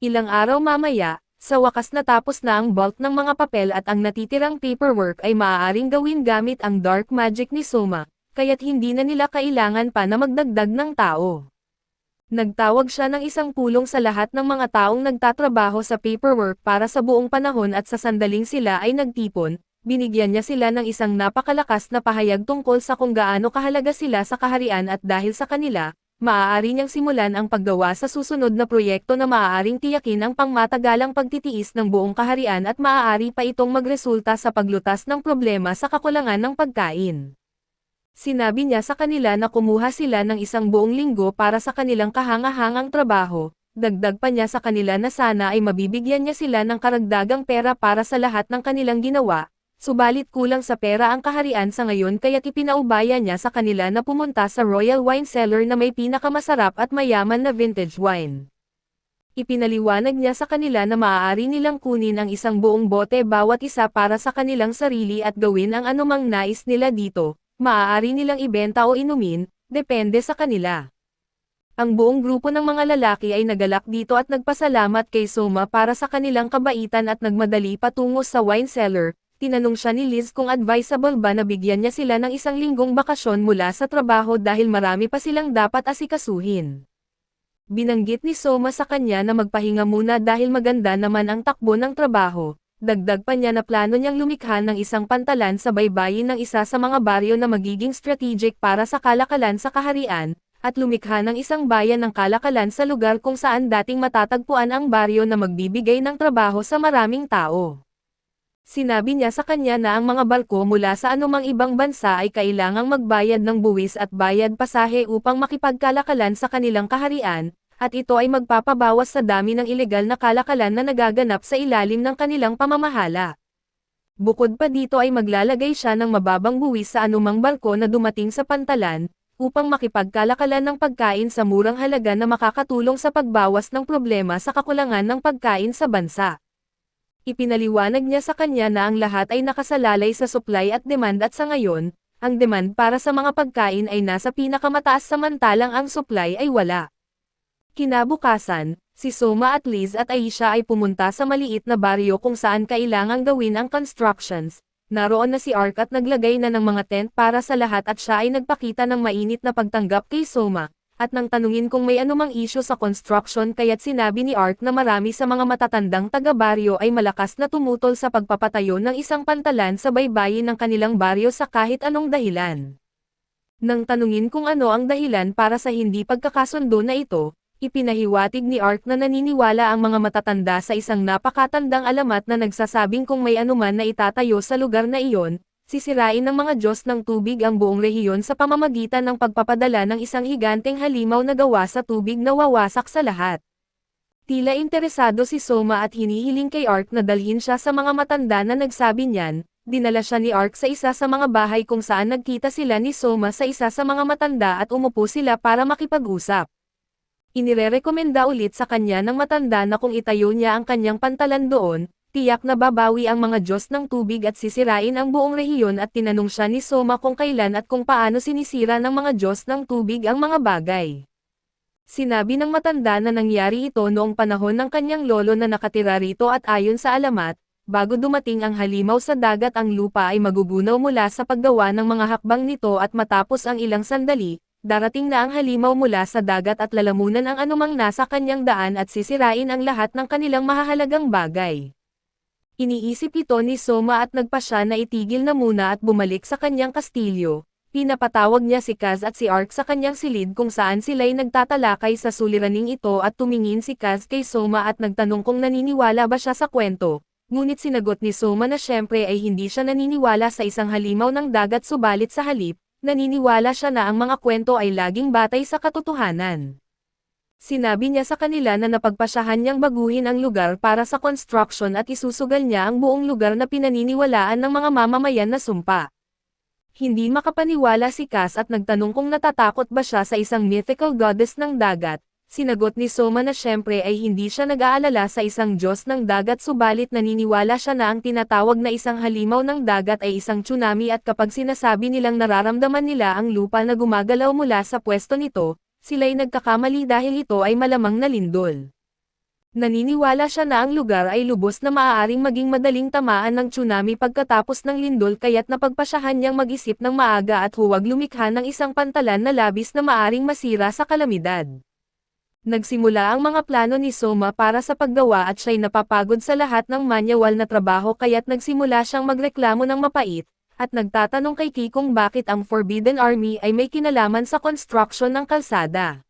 S1: Ilang araw mamaya, sa wakas natapos na ang bulk ng mga papel at ang natitirang paperwork ay maaaring gawin gamit ang dark magic ni Soma, kaya't hindi na nila kailangan pa na magdagdag ng tao. Nagtawag siya ng isang pulong sa lahat ng mga taong nagtatrabaho sa paperwork para sa buong panahon at sa sandaling sila ay nagtipon, binigyan niya sila ng isang napakalakas na pahayag tungkol sa kung gaano kahalaga sila sa kaharian at dahil sa kanila, maaari niyang simulan ang paggawa sa susunod na proyekto na maaaring tiyakin ang pangmatagalang pagtitiis ng buong kaharian at maaari pa itong magresulta sa paglutas ng problema sa kakulangan ng pagkain. Sinabi niya sa kanila na kumuha sila ng isang buong linggo para sa kanilang kahangahangang trabaho, dagdag pa niya sa kanila na sana ay mabibigyan niya sila ng karagdagang pera para sa lahat ng kanilang ginawa. Subalit kulang sa pera ang kaharian sa ngayon kaya't ipinaubaya niya sa kanila na pumunta sa Royal Wine Cellar na may pinakamasarap at mayaman na vintage wine. Ipinaliwanag niya sa kanila na maaari nilang kunin ang isang buong bote bawat isa para sa kanilang sarili at gawin ang anumang nais nila dito, maaari nilang ibenta o inumin, depende sa kanila. Ang buong grupo ng mga lalaki ay nagalak dito at nagpasalamat kay Soma para sa kanilang kabaitan at nagmadali patungo sa wine cellar. Tinanong siya ni Liz kung advisable ba na bigyan niya sila ng isang linggong bakasyon mula sa trabaho dahil marami pa silang dapat asikasuhin. Binanggit ni Soma sa kanya na magpahinga muna dahil maganda naman ang takbo ng trabaho. Dagdag pa niya na plano niyang lumikha ng isang pantalan sa baybayin ng isa sa mga baryo na magiging strategic para sa kalakalan sa kaharian, at lumikha ng isang bayan ng kalakalan sa lugar kung saan dating matatagpuan ang baryo na magbibigay ng trabaho sa maraming tao. Sinabi niya sa kanya na ang mga barko mula sa anumang ibang bansa ay kailangang magbayad ng buwis at bayad pasahe upang makipagkalakalan sa kanilang kaharian, at ito ay magpapabawas sa dami ng ilegal na kalakalan na nagaganap sa ilalim ng kanilang pamamahala. Bukod pa dito ay maglalagay siya ng mababang buwis sa anumang barko na dumating sa pantalan, upang makipagkalakalan ng pagkain sa murang halaga na makakatulong sa pagbawas ng problema sa kakulangan ng pagkain sa bansa. Ipinaliwanag niya sa kanya na ang lahat ay nakasalalay sa supply at demand at sa ngayon, ang demand para sa mga pagkain ay nasa pinakamataas samantalang ang supply ay wala. Kinabukasan, si Soma at Liz at Aisha ay pumunta sa maliit na baryo kung saan kailangang gawin ang constructions. Naroon na si Ark at naglagay na ng mga tent para sa lahat at siya ay nagpakita ng mainit na pagtanggap kay Soma. At nang tanungin kung may anumang issue sa construction kaya't sinabi ni Ark na marami sa mga matatandang taga-baryo ay malakas na tumutol sa pagpapatayo ng isang pantalan sa baybayin ng kanilang baryo sa kahit anong dahilan. Nang tanungin kung ano ang dahilan para sa hindi pagkakasundo na ito, ipinahiwatig ni Ark na naniniwala ang mga matatanda sa isang napakatandang alamat na nagsasabing kung may anuman na itatayo sa lugar na iyon, sisirain ng mga Diyos ng tubig ang buong rehiyon sa pamamagitan ng pagpapadala ng isang higanteng halimaw na gawa sa tubig na wawasak sa lahat. Tila interesado si Soma at hinihiling kay Ark na dalhin siya sa mga matanda na nagsabi niyan, dinala siya ni Ark sa isa sa mga bahay kung saan nagkita sila ni Soma sa isa sa mga matanda at umupo sila para makipag-usap. Inirerekomenda ulit sa kanya ng matanda na kung itayo niya ang kanyang pantalan doon, tiyak na babawi ang mga Diyos ng tubig at sisirain ang buong rehiyon at tinanong siya ni Soma kung kailan at kung paano sinisira ng mga Diyos ng tubig ang mga bagay. Sinabi ng matanda na nangyari ito noong panahon ng kanyang lolo na nakatira rito at ayon sa alamat, bago dumating ang halimaw sa dagat ang lupa ay magugunaw mula sa paggawa ng mga hakbang nito at matapos ang ilang sandali, darating na ang halimaw mula sa dagat at lalamunan ang anumang nasa kanyang daan at sisirain ang lahat ng kanilang mahahalagang bagay. Iniisip ito ni Soma at nagpa siya na itigil na muna at bumalik sa kanyang kastilyo. Pinapatawag niya si Kaz at si Ark sa kanyang silid kung saan sila'y nagtatalakay sa suliraning ito at tumingin si Kaz kay Soma at nagtanong kung naniniwala ba siya sa kwento. Ngunit sinagot ni Soma na syempre ay hindi siya naniniwala sa isang halimaw ng dagat subalit sa halip, naniniwala siya na ang mga kwento ay laging batay sa katotohanan. Sinabi niya sa kanila na napagpasyahan niyang baguhin ang lugar para sa construction at isusugal niya ang buong lugar na pinaniniwalaan ng mga mamamayan na sumpa. Hindi makapaniwala si Kaz at nagtanong kung natatakot ba siya sa isang mythical goddess ng dagat. Sinagot ni Soma na syempre ay hindi siya nag-aalala sa isang Diyos ng dagat subalit naniniwala siya na ang tinatawag na isang halimaw ng dagat ay isang tsunami at kapag sinasabi nilang nararamdaman nila ang lupa na gumagalaw mula sa pwesto nito, sila'y nagkakamali dahil ito ay malamang na lindol. Naniniwala siya na ang lugar ay lubos na maaaring maging madaling tamaan ng tsunami pagkatapos ng lindol kaya't napagpasyahan niyang mag-isip ng maaga at huwag lumikha ng isang pantalan na labis na maaaring masira sa kalamidad. Nagsimula ang mga plano ni Soma para sa paggawa at siya'y napapagod sa lahat ng manyawal na trabaho kaya't nagsimula siyang magreklamo ng mapait, at nagtatanong kay Ki kung bakit ang Forbidden Army ay may kinalaman sa construction ng kalsada.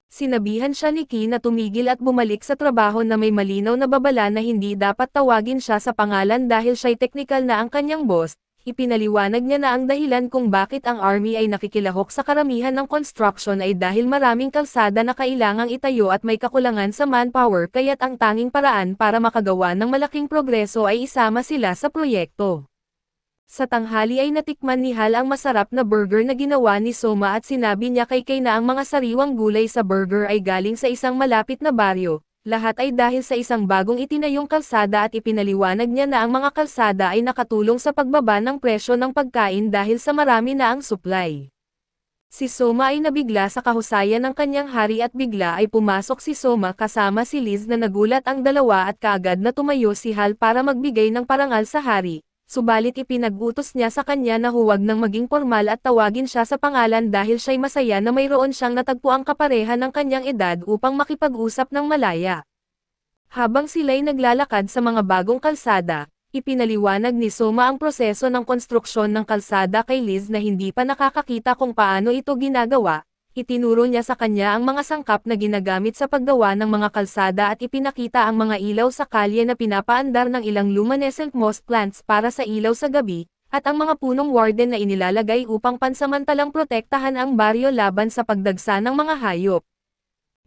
S1: Sinabihan siya ni Ki na tumigil at bumalik sa trabaho na may malinaw na babala na hindi dapat tawagin siya sa pangalan dahil siya'y teknikal na ang kanyang boss. Ipinaliwanag niya na ang dahilan kung bakit ang army ay nakikilahok sa karamihan ng construction ay dahil maraming kalsada na kailangang itayo at may kakulangan sa manpower kaya't ang tanging paraan para makagawa ng malaking progreso ay isama sila sa proyekto. Sa tanghali ay natikman ni Hal ang masarap na burger na ginawa ni Soma at sinabi niya kay Kay na ang mga sariwang gulay sa burger ay galing sa isang malapit na baryo. Lahat ay dahil sa isang bagong itinayong kalsada at ipinaliwanag niya na ang mga kalsada ay nakatulong sa pagbaba ng presyo ng pagkain dahil sa marami na ang supply. Si Soma ay nabigla sa kahusayan ng kanyang hari at bigla ay pumasok si Soma kasama si Liz na nagulat ang dalawa at kaagad na tumayo si Hal para magbigay ng parangal sa hari. Subalit ipinag-utos niya sa kanya na huwag nang maging formal at tawagin siya sa pangalan dahil siya'y masaya na mayroon siyang natagpuang kapareha ng kanyang edad upang makipag-usap ng malaya. Habang sila'y naglalakad sa mga bagong kalsada, ipinaliwanag ni Soma ang proseso ng konstruksyon ng kalsada kay Liz na hindi pa nakakakita kung paano ito ginagawa. Itinuro niya sa kanya ang mga sangkap na ginagamit sa paggawa ng mga kalsada at ipinakita ang mga ilaw sa kalye na pinapaandar ng ilang luminescent moss plants para sa ilaw sa gabi, at ang mga punong warden na inilalagay upang pansamantalang protektahan ang baryo laban sa pagdagsa ng mga hayop.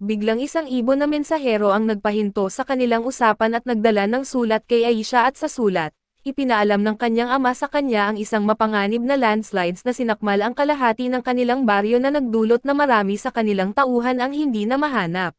S1: Biglang isang ibon na mensahero ang nagpahinto sa kanilang usapan at nagdala ng sulat kay Aisha at sa sulat, ipinaalam ng kanyang ama sa kanya ang isang mapanganib na landslides na sinakmal ang kalahati ng kanilang baryo na nagdulot na marami sa kanilang tauhan ang hindi na mahanap.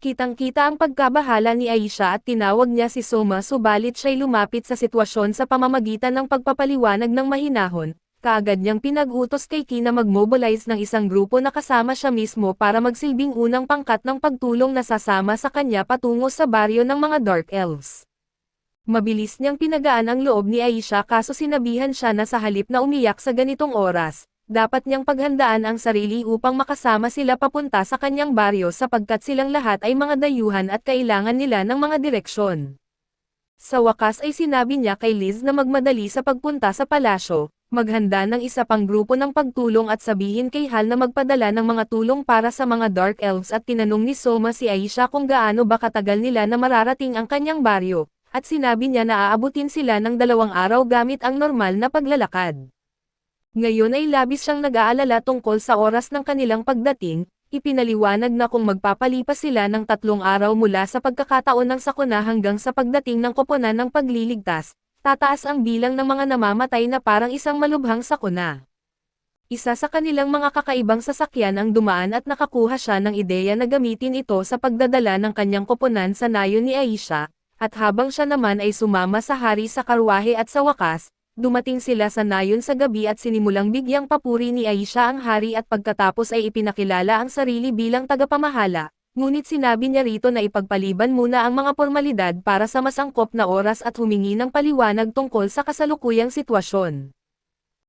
S1: Kitang-kita ang pagkabahala ni Aisha at tinawag niya si Soma subalit siya'y lumapit sa sitwasyon sa pamamagitan ng pagpapaliwanag ng mahinahon. Kaagad niyang pinag-utos kay Ki na mag-mobilize ng isang grupo na kasama siya mismo para magsilbing unang pangkat ng pagtulong na sasama sa kanya patungo sa baryo ng mga Dark Elves. Mabilis niyang pinagaan ang loob ni Aisha kaso sinabihan siya na sa halip na umiyak sa ganitong oras, dapat niyang paghandaan ang sarili upang makasama sila papunta sa kanyang baryo sapagkat silang lahat ay mga dayuhan at kailangan nila ng mga direksyon. Sa wakas ay sinabi niya kay Liz na magmadali sa pagpunta sa palasyo, maghanda ng isa pang grupo ng pagtulong at sabihin kay Hal na magpadala ng mga tulong para sa mga Dark Elves at tinanong ni Soma si Aisha kung gaano ba katagal nila na mararating ang kanyang baryo. At sinabi niya na aabutin sila ng 2 araw gamit ang normal na paglalakad. Ngayon ay labis siyang nag-aalala tungkol sa oras ng kanilang pagdating, ipinaliwanag na kung magpapalipas sila ng 3 araw mula sa pagkakataon ng sakuna hanggang sa pagdating ng koponan ng pagliligtas, tataas ang bilang ng mga namamatay na parang isang malubhang sakuna. Isa sa kanilang mga kakaibang sasakyan ang dumaan at nakakuha siya ng ideya na gamitin ito sa pagdadala ng kanyang koponan sa nayon ni Aisha. At habang siya naman ay sumama sa hari sa karwahe at sa wakas, dumating sila sa nayon sa gabi at sinimulang bigyang papuri ni Aisha ang hari at pagkatapos ay ipinakilala ang sarili bilang tagapamahala, ngunit sinabi niya rito na ipagpaliban muna ang mga formalidad para sa masangkop na oras at humingi ng paliwanag tungkol sa kasalukuyang sitwasyon.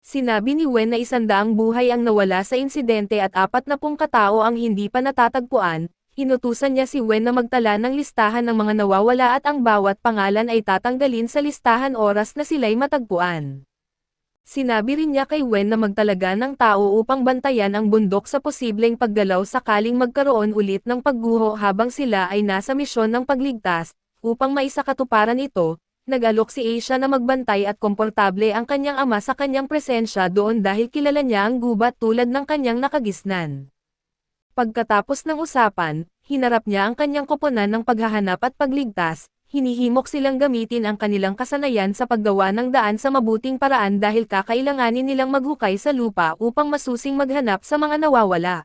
S1: Sinabi ni Wen na 100 buhay ang nawala sa insidente at 40 katao ang hindi pa natatagpuan. Inutusan niya si Wen na magtala ng listahan ng mga nawawala at ang bawat pangalan ay tatanggalin sa listahan oras na sila'y matagpuan. Sinabi rin niya kay Wen na magtalaga ng tao upang bantayan ang bundok sa posibleng paggalaw sakaling magkaroon ulit ng pagguho habang sila ay nasa misyon ng pagligtas, upang maisakatuparan ito. Nag-alok si Aisha na magbantay at komportable ang kanyang ama sa kanyang presensya doon dahil kilala niya ang gubat tulad ng kanyang nakagisnan. Pagkatapos ng usapan, hinarap niya ang kanyang koponan ng paghahanap at pagligtas, hinihimok silang gamitin ang kanilang kasanayan sa paggawa ng daan sa mabuting paraan dahil kakailanganin nilang maghukay sa lupa upang masusing maghanap sa mga nawawala.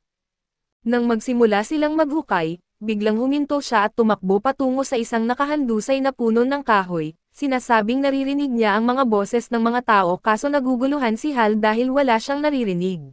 S1: Nang magsimula silang maghukay, biglang huminto siya at tumakbo patungo sa isang nakahandusay na puno ng kahoy. Sinasabing naririnig niya ang mga boses ng mga tao kaso naguguluhan si Hal dahil wala siyang naririnig.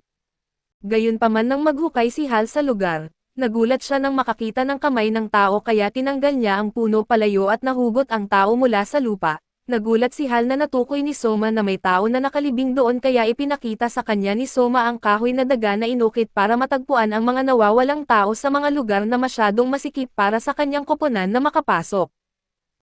S1: Gayunpaman nang maghukay si Hal sa lugar, nagulat siya nang makakita ng kamay ng tao kaya tinanggal niya ang puno palayo at nahugot ang tao mula sa lupa. Nagulat si Hal na natukoy ni Soma na may tao na nakalibing doon kaya ipinakita sa kanya ni Soma ang kahoy na daga na inukit para matagpuan ang mga nawawalang tao sa mga lugar na masyadong masikip para sa kanyang koponan na makapasok.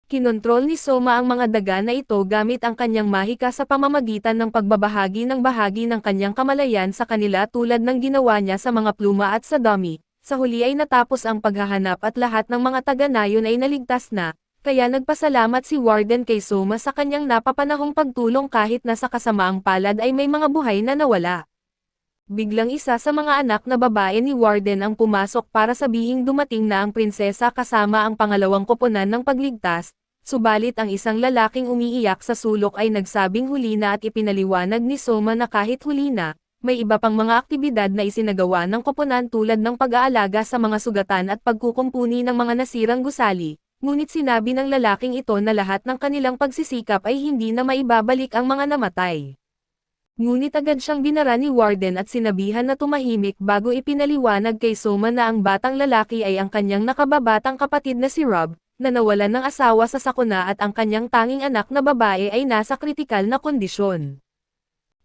S1: Kinontrol ni Soma ang mga daga na ito gamit ang kanyang mahika sa pamamagitan ng pagbabahagi ng bahagi ng kanyang kamalayan sa kanila tulad ng ginawa niya sa mga pluma at sa dummy. Sa huli ay natapos ang paghahanap at lahat ng mga taga-nayon ay naligtas na. Kaya nagpasalamat si Warden kay Soma sa kanyang napapanahong pagtulong kahit na sa kasamaang palad ay may mga buhay na nawala. Biglang isa sa mga anak na babae ni Warden ang pumasok para sabihing dumating na ang prinsesa kasama ang pangalawang koponan ng pagligtas, subalit ang isang lalaking umiiyak sa sulok ay nagsabing huli na at ipinaliwanag ni Soma na kahit huli na, may iba pang mga aktibidad na isinagawa ng koponan tulad ng pag-aalaga sa mga sugatan at pagkukumpuni ng mga nasirang gusali. Ngunit sinabi ng lalaking ito na lahat ng kanilang pagsisikap ay hindi na maibabalik ang mga namatay. Ngunit agad siyang binara ni Warden at sinabihan na tumahimik bago ipinaliwanag kay Soma na ang batang lalaki ay ang kanyang nakababatang kapatid na si Rob, na nawalan ng asawa sa sakuna at ang kanyang tanging anak na babae ay nasa kritikal na kondisyon.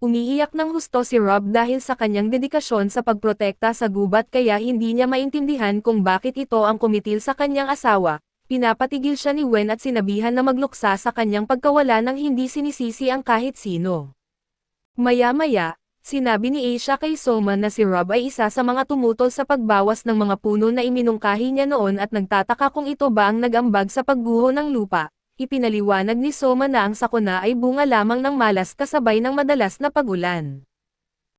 S1: Umiiyak ng husto si Rob dahil sa kanyang dedikasyon sa pagprotekta sa gubat kaya hindi niya maintindihan kung bakit ito ang kumitil sa kanyang asawa. Pinapatigil siya ni Wen at sinabihan na magluksa sa kanyang pagkawala nang hindi sinisisi ang kahit sino. Maya-maya, sinabi ni Asia kay Soma na si Rob ay isa sa mga tumutol sa pagbawas ng mga puno na iminungkahi niya noon at nagtataka kung ito ba ang nag-ambag sa pagguho ng lupa. Ipinaliwanag ni Soma na ang sakuna ay bunga lamang ng malas kasabay ng madalas na pagulan.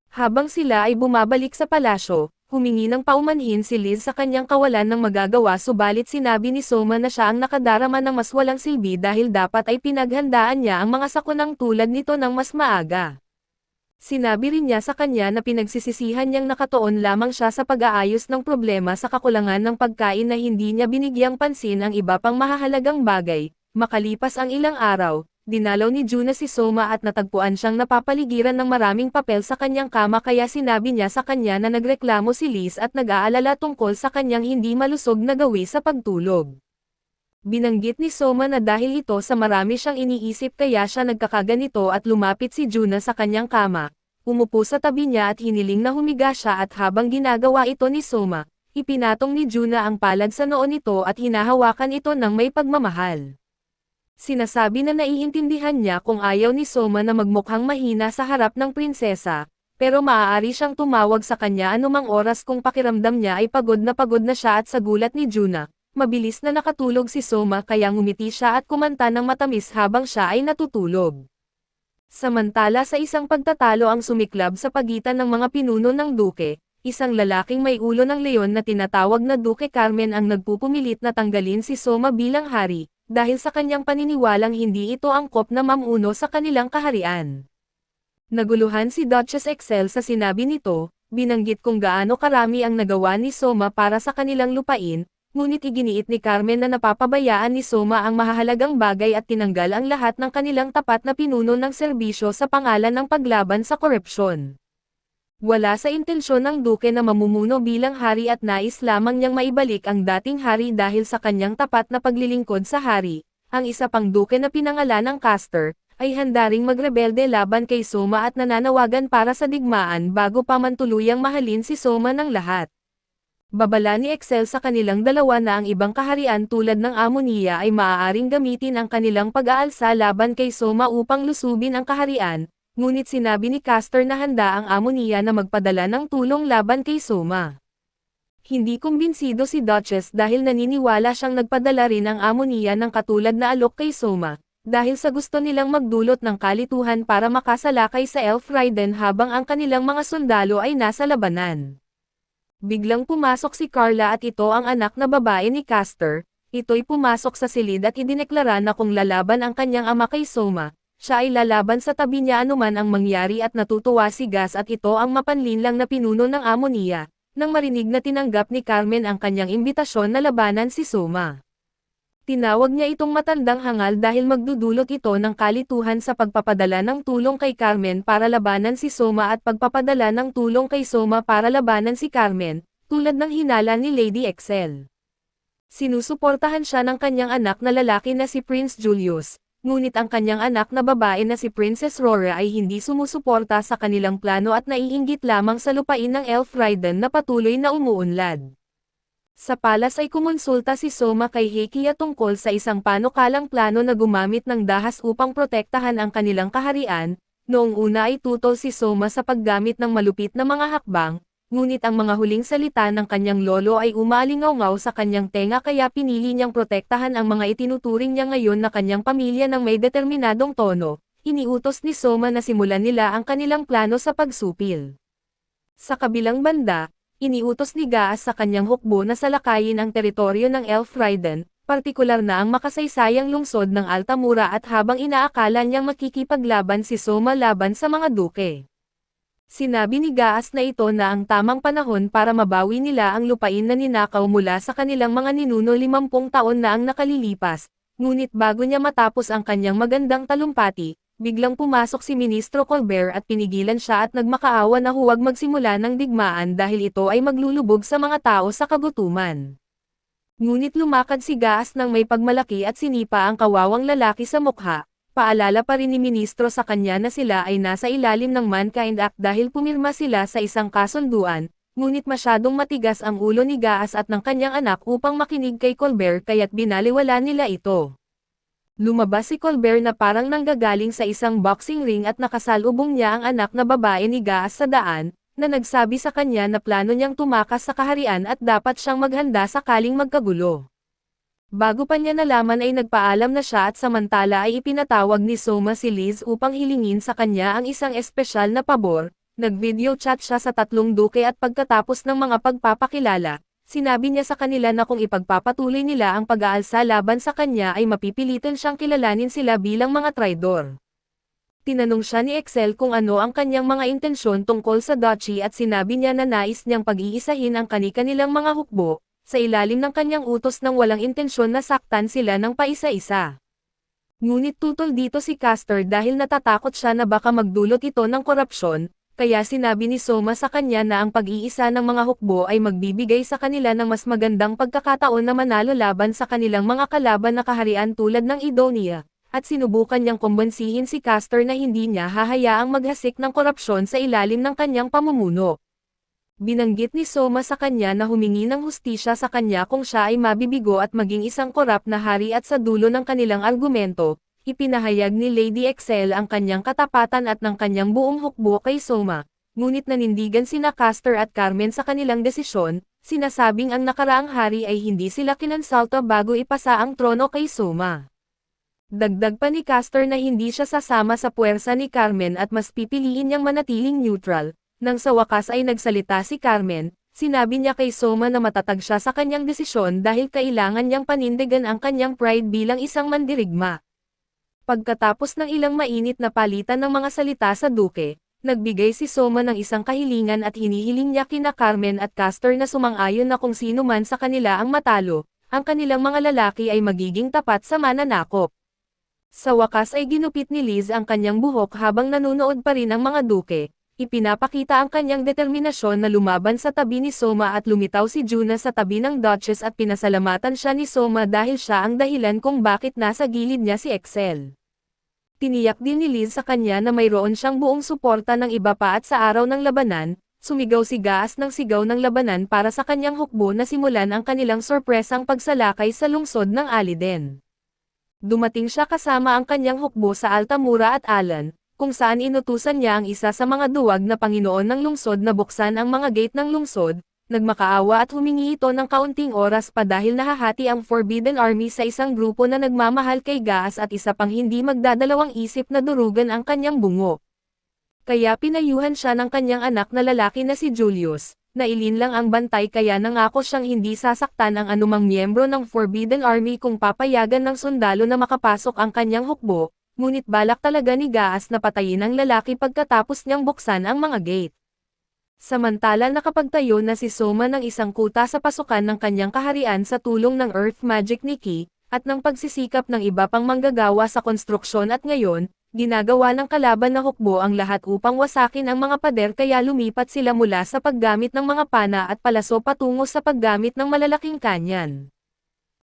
S1: Habang sila ay bumabalik sa palasyo, humingi ng paumanhin si Liz sa kanyang kawalan ng magagawa subalit sinabi ni Soma na siya ang nakadarama ng mas walang silbi dahil dapat ay pinaghandaan niya ang mga sakunang tulad nito ng mas maaga. Sinabi rin niya sa kanya na pinagsisisihan niyang nakatuon lamang siya sa pag-aayos ng problema sa kakulangan ng pagkain na hindi niya binigyang pansin ang iba pang mahahalagang bagay. Makalipas ang ilang araw, dinalaw ni Juna si Soma at natagpuan siyang napapaligiran ng maraming papel sa kanyang kama kaya sinabi niya sa kanya na nagreklamo si Liz at nag-aalala tungkol sa kanyang hindi malusog na gawi sa pagtulog. Binanggit ni Soma na dahil ito sa marami siyang iniisip kaya siya nagkakaganito at lumapit si Juna sa kanyang kama, umupo sa tabi niya at hiniling na humiga siya at habang ginagawa ito ni Soma, ipinatong ni Juna ang palad sa noo nito at hinahawakan ito ng may pagmamahal. Sinasabi na naiintindihan niya kung ayaw ni Soma na magmukhang mahina sa harap ng prinsesa, pero maaari siyang tumawag sa kanya anumang oras kung pakiramdam niya ay pagod na siya at sa gulat ni Juna, mabilis na nakatulog si Soma kaya ngumiti siya at kumanta ng matamis habang siya ay natutulog. Samantala sa isang pagtatalo ang sumiklab sa pagitan ng mga pinuno ng duke, isang lalaking may ulo ng leon na tinatawag na Duke Carmen ang nagpupumilit na tanggalin si Soma bilang hari. Dahil sa kanyang paniniwalang hindi ito angkop na mamuno sa kanilang kaharian. Naguluhan si Duchess Excel sa sinabi nito, binanggit kung gaano karami ang nagawa ni Soma para sa kanilang lupain, ngunit iginiit ni Carmen na napapabayaan ni Soma ang mahahalagang bagay at tinanggal ang lahat ng kanilang tapat na pinuno ng serbisyo sa pangalan ng paglaban sa korupsyon. Wala sa intensyon ng duke na mamumuno bilang hari at nais lamang niyang maibalik ang dating hari dahil sa kanyang tapat na paglilingkod sa hari. Ang isa pang duke na pinangalan ng Castor, ay handa ring magrebelde laban kay Soma at nananawagan para sa digmaan bago pa man tuluyang mahalin si Soma ng lahat. Babala ni Excel sa kanilang dalawa na ang ibang kaharian tulad ng Amonia ay maaaring gamitin ang kanilang pag-aalsa laban kay Soma upang lusubin ang kaharian. Ngunit sinabi ni Castor na handa ang Amonia na magpadala ng tulong laban kay Soma. Hindi kumbinsido si Duchess dahil naniniwala siyang nagpadala rin ang Amonia ng katulad na alok kay Soma, dahil sa gusto nilang magdulot ng kalituhan para makasalakay sa Elf Raiden habang ang kanilang mga sundalo ay nasa labanan. Biglang pumasok si Carla at ito ang anak na babae ni Castor. Ito'y pumasok sa silid at idineklara na kung lalaban ang kanyang ama kay Soma, siya ay lalaban sa tabi niya anuman ang mangyari at natutuwa si Gas at ito ang mapanlinlang na pinuno ng Amonia. nang marinig na tinanggap ni Carmen ang kanyang imbitasyon na labanan si Soma. Tinawag niya itong matandang hangal dahil magdudulot ito ng kalituhan sa pagpapadala ng tulong kay Carmen para labanan si Soma at pagpapadala ng tulong kay Soma para labanan si Carmen, tulad ng hinala ni Lady Excel. Sinusuportahan siya ng kanyang anak na lalaki na si Prince Julius, ngunit ang kanyang anak na babae na si Princess Rora ay hindi sumusuporta sa kanilang plano at naiinggit lamang sa lupain ng Elf Raiden na patuloy na umuunlad. Sa palas ay kumonsulta si Soma kay Heikiya tungkol sa isang panukalang plano na gumamit ng dahas upang protektahan ang kanilang kaharian. Noong una ay tutol si Soma sa paggamit ng malupit na mga hakbang, ngunit ang mga huling salita ng kanyang lolo ay umalingaw-ngaw sa kanyang tenga kaya pinili niyang protektahan ang mga itinuturing niya ngayon na kanyang pamilya ng may determinadong tono. Iniutos ni Soma na simulan nila ang kanilang plano sa pagsupil. Sa kabilang banda, iniutos ni Gaas sa kanyang hukbo na salakayin ang teritoryo ng Elf Raiden, partikular na ang makasaysayang lungsod ng Altamura at habang inaakala niyang makikipaglaban si Soma laban sa mga duke. Sinabi ni Gaas na ito na ang tamang panahon para mabawi nila ang lupain na ninakaw mula sa kanilang mga ninuno 50 taon na ang nakalilipas, ngunit bago niya matapos ang kanyang magandang talumpati, biglang pumasok si Ministro Colbert at pinigilan siya at nagmakaawa na huwag magsimula ng digmaan dahil ito ay maglulubog sa mga tao sa kagutuman. Ngunit lumakad si Gaas ng may pagmalaki at sinipa ang kawawang lalaki sa mukha. Paalala pa rin ni Ministro sa kanya na sila ay nasa ilalim ng Mankind Act dahil pumirma sila sa isang kasunduan, ngunit masyadong matigas ang ulo ni Gaas at ng kanyang anak upang makinig kay Colbert kaya't binaliwala nila ito. Lumabas si Colbert na parang nanggagaling sa isang boxing ring at nakasalubong niya ang anak na babae ni Gaas sa daan, na nagsabi sa kanya na plano niyang tumakas sa kaharian at dapat siyang maghanda sakaling magkagulo. Bago pa niya nalaman ay nagpaalam na siya at samantala ay ipinatawag ni Soma si Liz upang hilingin sa kanya ang isang espesyal na pabor. Nag-video chat siya sa tatlong duke at pagkatapos ng mga pagpapakilala, sinabi niya sa kanila na kung ipagpapatuloy nila ang pag-aalsa laban sa kanya ay mapipilitan siyang kilalanin sila bilang mga traidor. Tinanong siya ni Excel kung ano ang kanyang mga intensyon tungkol sa duchy at sinabi niya na nais niyang pag-iisahin ang kani-kanilang mga hukbo, sa ilalim ng kanyang utos nang walang intensyon na saktan sila ng paisa-isa. Ngunit tutol dito si Castor dahil natatakot siya na baka magdulot ito ng korupsyon, kaya sinabi ni Soma sa kanya na ang pag-iisa ng mga hukbo ay magbibigay sa kanila ng mas magandang pagkakataon na manalo laban sa kanilang mga kalaban na kaharian tulad ng Idonia, at sinubukan niyang kumbansihin si Castor na hindi niya hahayaang maghasik ng korupsyon sa ilalim ng kanyang pamumuno. Binanggit ni Soma sa kanya na humingi ng hustisya sa kanya kung siya ay mabibigo at maging isang korap na hari at sa dulo ng kanilang argumento, ipinahayag ni Lady Excel ang kanyang katapatan at ng kanyang buong hukbo kay Soma, ngunit nanindigan sina Castor at Carmen sa kanilang desisyon, sinasabing ang nakaraang hari ay hindi sila kinonsulta bago ipasa ang trono kay Soma. Dagdag pa ni Castor na hindi siya sasama sa puwersa ni Carmen at mas pipiliin niyang manatiling neutral. Nang sa wakas ay nagsalita si Carmen, sinabi niya kay Soma na matatag siya sa kanyang desisyon dahil kailangan niyang panindigan ang kanyang pride bilang isang mandirigma. Pagkatapos ng ilang mainit na palitan ng mga salita sa duke, nagbigay si Soma ng isang kahilingan at hinihiling niya kina Carmen at Castor na sumang-ayon na kung sino man sa kanila ang matalo, ang kanilang mga lalaki ay magiging tapat sa mananakop. Sa wakas ay ginupit ni Liz ang kanyang buhok habang nanunood pa rin ang mga duke, ipinapakita ang kanyang determinasyon na lumaban sa tabi ni Soma at lumitaw si Juna sa tabi ng Duchess at pinasalamatan siya ni Soma dahil siya ang dahilan kung bakit nasa gilid niya si Excel. Tiniyak din ni Liz sa kanya na mayroon siyang buong suporta ng iba pa at sa araw ng labanan, sumigaw si Gaas ng sigaw ng labanan para sa kanyang hukbo na simulan ang kanilang sorpresang pagsalakay sa lungsod ng Aliden. Dumating siya kasama ang kanyang hukbo sa Altamura at Alan, kung saan inutusan niya ang isa sa mga duwag na Panginoon ng lungsod na buksan ang mga gate ng lungsod, nagmakaawa at humingi ito ng kaunting oras pa dahil nahahati ang Forbidden Army sa isang grupo na nagmamahal kay Gaas at isa pang hindi magdadalawang isip na durugan ang kanyang bungo. Kaya pinayuhan siya ng kanyang anak na lalaki na si Julius, na ilin lang ang bantay kaya nangako siyang hindi sasaktan ang anumang miyembro ng Forbidden Army kung papayagan ng sundalo na makapasok ang kanyang hukbo, ngunit balak talaga ni Gaas na patayin ang lalaki pagkatapos niyang buksan ang mga gate. Samantala nakapagtayo na si Soma ng isang kuta sa pasukan ng kanyang kaharian sa tulong ng Earth Magic ni Ki, at ng pagsisikap ng iba pang manggagawa sa konstruksyon at ngayon, ginagawa ng kalaban na hukbo ang lahat upang wasakin ang mga pader kaya lumipat sila mula sa paggamit ng mga pana at palaso patungo sa paggamit ng malalaking kanyan.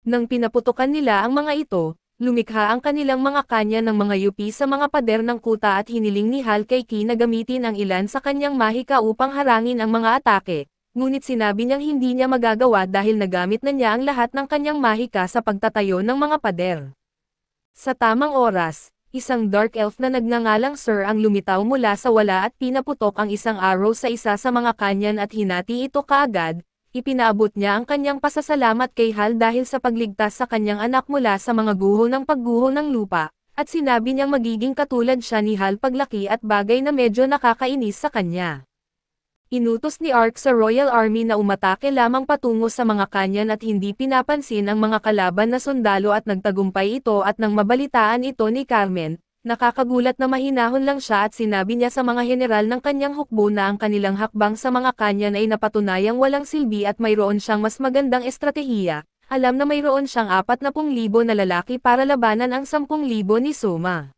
S1: Nang pinaputukan nila ang mga ito, lumikha ang kanilang mga kanya ng mga yupi sa mga pader ng kuta at hiniling ni Hal kay Ki na gamitin ang ilan sa kanyang mahika upang harangin ang mga atake, ngunit sinabi niyang hindi niya magagawa dahil nagamit na niya ang lahat ng kanyang mahika sa pagtatayo ng mga pader. Sa tamang oras, isang dark elf na nagngangalang Sir ang lumitaw mula sa wala at pinaputok ang isang arrow sa isa sa mga kanyan at hinati ito kaagad. Ipinaabot niya ang kanyang pasasalamat kay Hal dahil sa pagligtas sa kanyang anak mula sa mga guho ng pagguho ng lupa, at sinabi niyang magiging katulad siya ni Hal paglaki at bagay na medyo nakakainis sa kanya. Inutos ni Ark sa Royal Army na umatake lamang patungo sa mga kanyan at hindi pinapansin ang mga kalaban na sundalo at nagtagumpay ito at nang mabalitaan ito ni Carmen, nakakagulat na mahinahon lang siya at sinabi niya sa mga general ng kanyang hukbo na ang kanilang hakbang sa mga kanyan ay napatunayang walang silbi at mayroon siyang mas magandang estratehiya. Alam na mayroon siyang 40,000 na lalaki para labanan ang 10,000 ni Soma.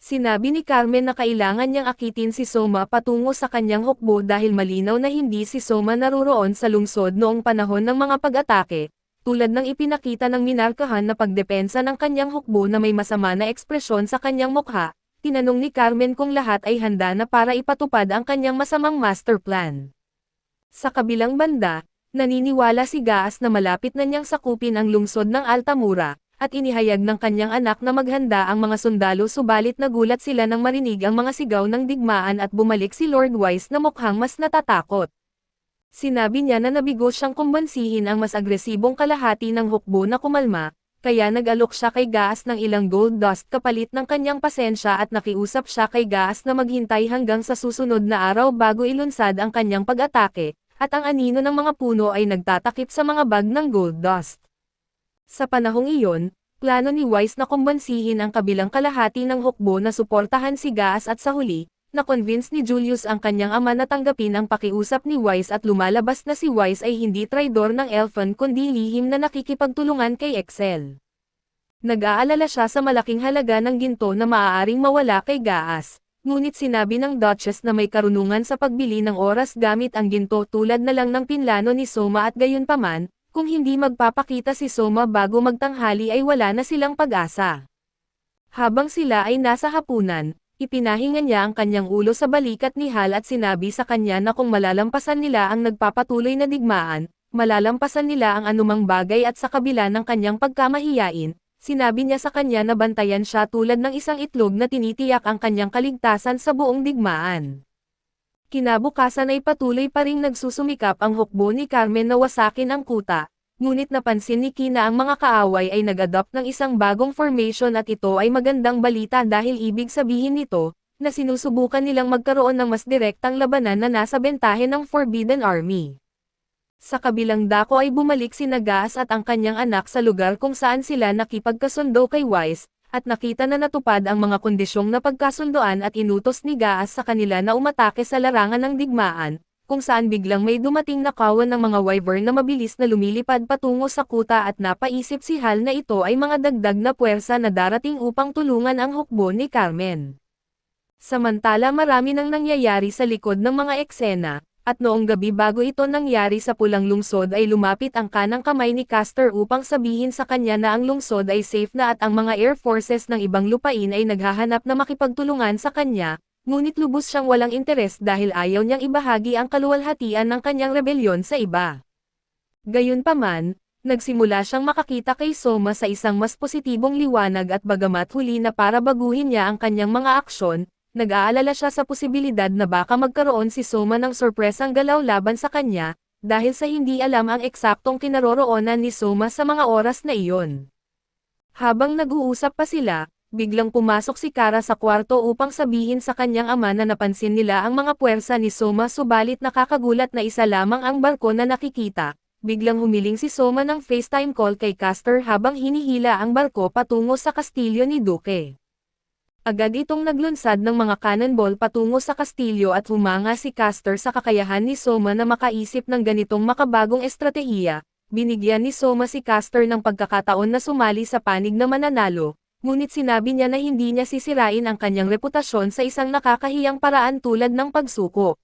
S1: Sinabi ni Carmen na kailangan niyang akitin si Soma patungo sa kanyang hukbo dahil malinaw na hindi si Soma naruroon sa lungsod noong panahon ng mga pag-atake, tulad ng ipinakita ng minarkahan na pagdepensa ng kanyang hukbo na may masama na ekspresyon sa kanyang mukha. Tinanong ni Carmen kung lahat ay handa na para ipatupad ang kanyang masamang master plan. Sa kabilang banda, naniniwala si Gaas na malapit na niyang sakupin ang lungsod ng Altamura, at inihayag ng kanyang anak na maghanda ang mga sundalo subalit nagulat sila nang marinig ang mga sigaw ng digmaan at bumalik si Lord Wise na mukhang mas natatakot. Sinabi niya na nabigo siyang kumbansihin ang mas agresibong kalahati ng hukbo na kumalma, kaya nag-alok siya kay Gaas ng ilang gold dust kapalit ng kanyang pasensya at nakiusap siya kay Gaas na maghintay hanggang sa susunod na araw bago ilunsad ang kanyang pag-atake, at ang anino ng mga puno ay nagtatakip sa mga bag ng gold dust. Sa panahong iyon, plano ni Wise na kumbansihin ang kabilang kalahati ng hukbo na suportahan si Gaas at sa huli, na-convince ni Julius ang kanyang ama na tanggapin ang pakiusap ni Wise at lumalabas na si Wise ay hindi traidor ng Elfen kundi lihim na nakikipagtulungan kay Excel. Nag-aalala siya sa malaking halaga ng ginto na maaaring mawala kay Gaas, ngunit sinabi ng Duchess na may karunungan sa pagbili ng oras gamit ang ginto tulad na lang ng pinlano ni Soma at gayunpaman, kung hindi magpapakita si Soma bago magtanghali ay wala na silang pag-asa. Habang sila ay nasa hapunan, ipinahinga niya ang kanyang ulo sa balikat ni Hal at sinabi sa kanya na kung malalampasan nila ang nagpapatuloy na digmaan, malalampasan nila ang anumang bagay at sa kabila ng kanyang pagkamahiyain, sinabi niya sa kanya na bantayan siya tulad ng isang itlog na tinitiyak ang kanyang kaligtasan sa buong digmaan. Kinabukasan ay patuloy pa ring nagsusumikap ang hukbo ni Carmen na wasakin ang kuta, ngunit napansin ni Ki na ang mga kaaway ay nag-adopt ng isang bagong formation at ito ay magandang balita dahil ibig sabihin nito, na sinusubukan nilang magkaroon ng mas direktang labanan na nasa bentahe ng Forbidden Army. Sa kabilang dako ay bumalik si Gaas at ang kanyang anak sa lugar kung saan sila nakipagkasundo kay Wise, at nakita na natupad ang mga kondisyong napagkasundoan at inutos ni Gaas sa kanila na umatake sa larangan ng digmaan, kung saan biglang may dumating na kawan ng mga wyvern na mabilis na lumilipad patungo sa kuta at napaisip si Hal na ito ay mga dagdag na puwersa na darating upang tulungan ang hukbo ni Carmen. Samantala marami nang nangyayari sa likod ng mga eksena, at noong gabi bago ito nangyari sa pulang lungsod ay lumapit ang kanang kamay ni Castor upang sabihin sa kanya na ang lungsod ay safe na at ang mga air forces ng ibang lupain ay naghahanap na makipagtulungan sa kanya, ngunit lubos siyang walang interes dahil ayaw niyang ibahagi ang kaluwalhatian ng kanyang rebelyon sa iba. Gayunpaman, nagsimula siyang makakita kay Soma sa isang mas positibong liwanag at bagamat huli na para baguhin niya ang kanyang mga aksyon, nag-aalala siya sa posibilidad na baka magkaroon si Soma ng sorpresang galaw laban sa kanya, dahil sa hindi alam ang eksaktong kinaroroonan ni Soma sa mga oras na iyon. Habang nag-uusap pa sila, biglang pumasok si Kara sa kwarto upang sabihin sa kanyang ama na napansin nila ang mga puwersa ni Soma subalit nakakagulat na isa lamang ang barko na nakikita. Biglang humiling si Soma ng FaceTime call kay Castor habang hinihila ang barko patungo sa kastilyo ni Duque. Agad itong naglunsad ng mga cannonball patungo sa kastilyo at humanga si Castor sa kakayahan ni Soma na makaisip ng ganitong makabagong estratehiya. Binigyan ni Soma si Castor ng pagkakataon na sumali sa panig na mananalo, ngunit sinabi niya na hindi niya sisirain ang kanyang reputasyon sa isang nakakahiyang paraan tulad ng pagsuko.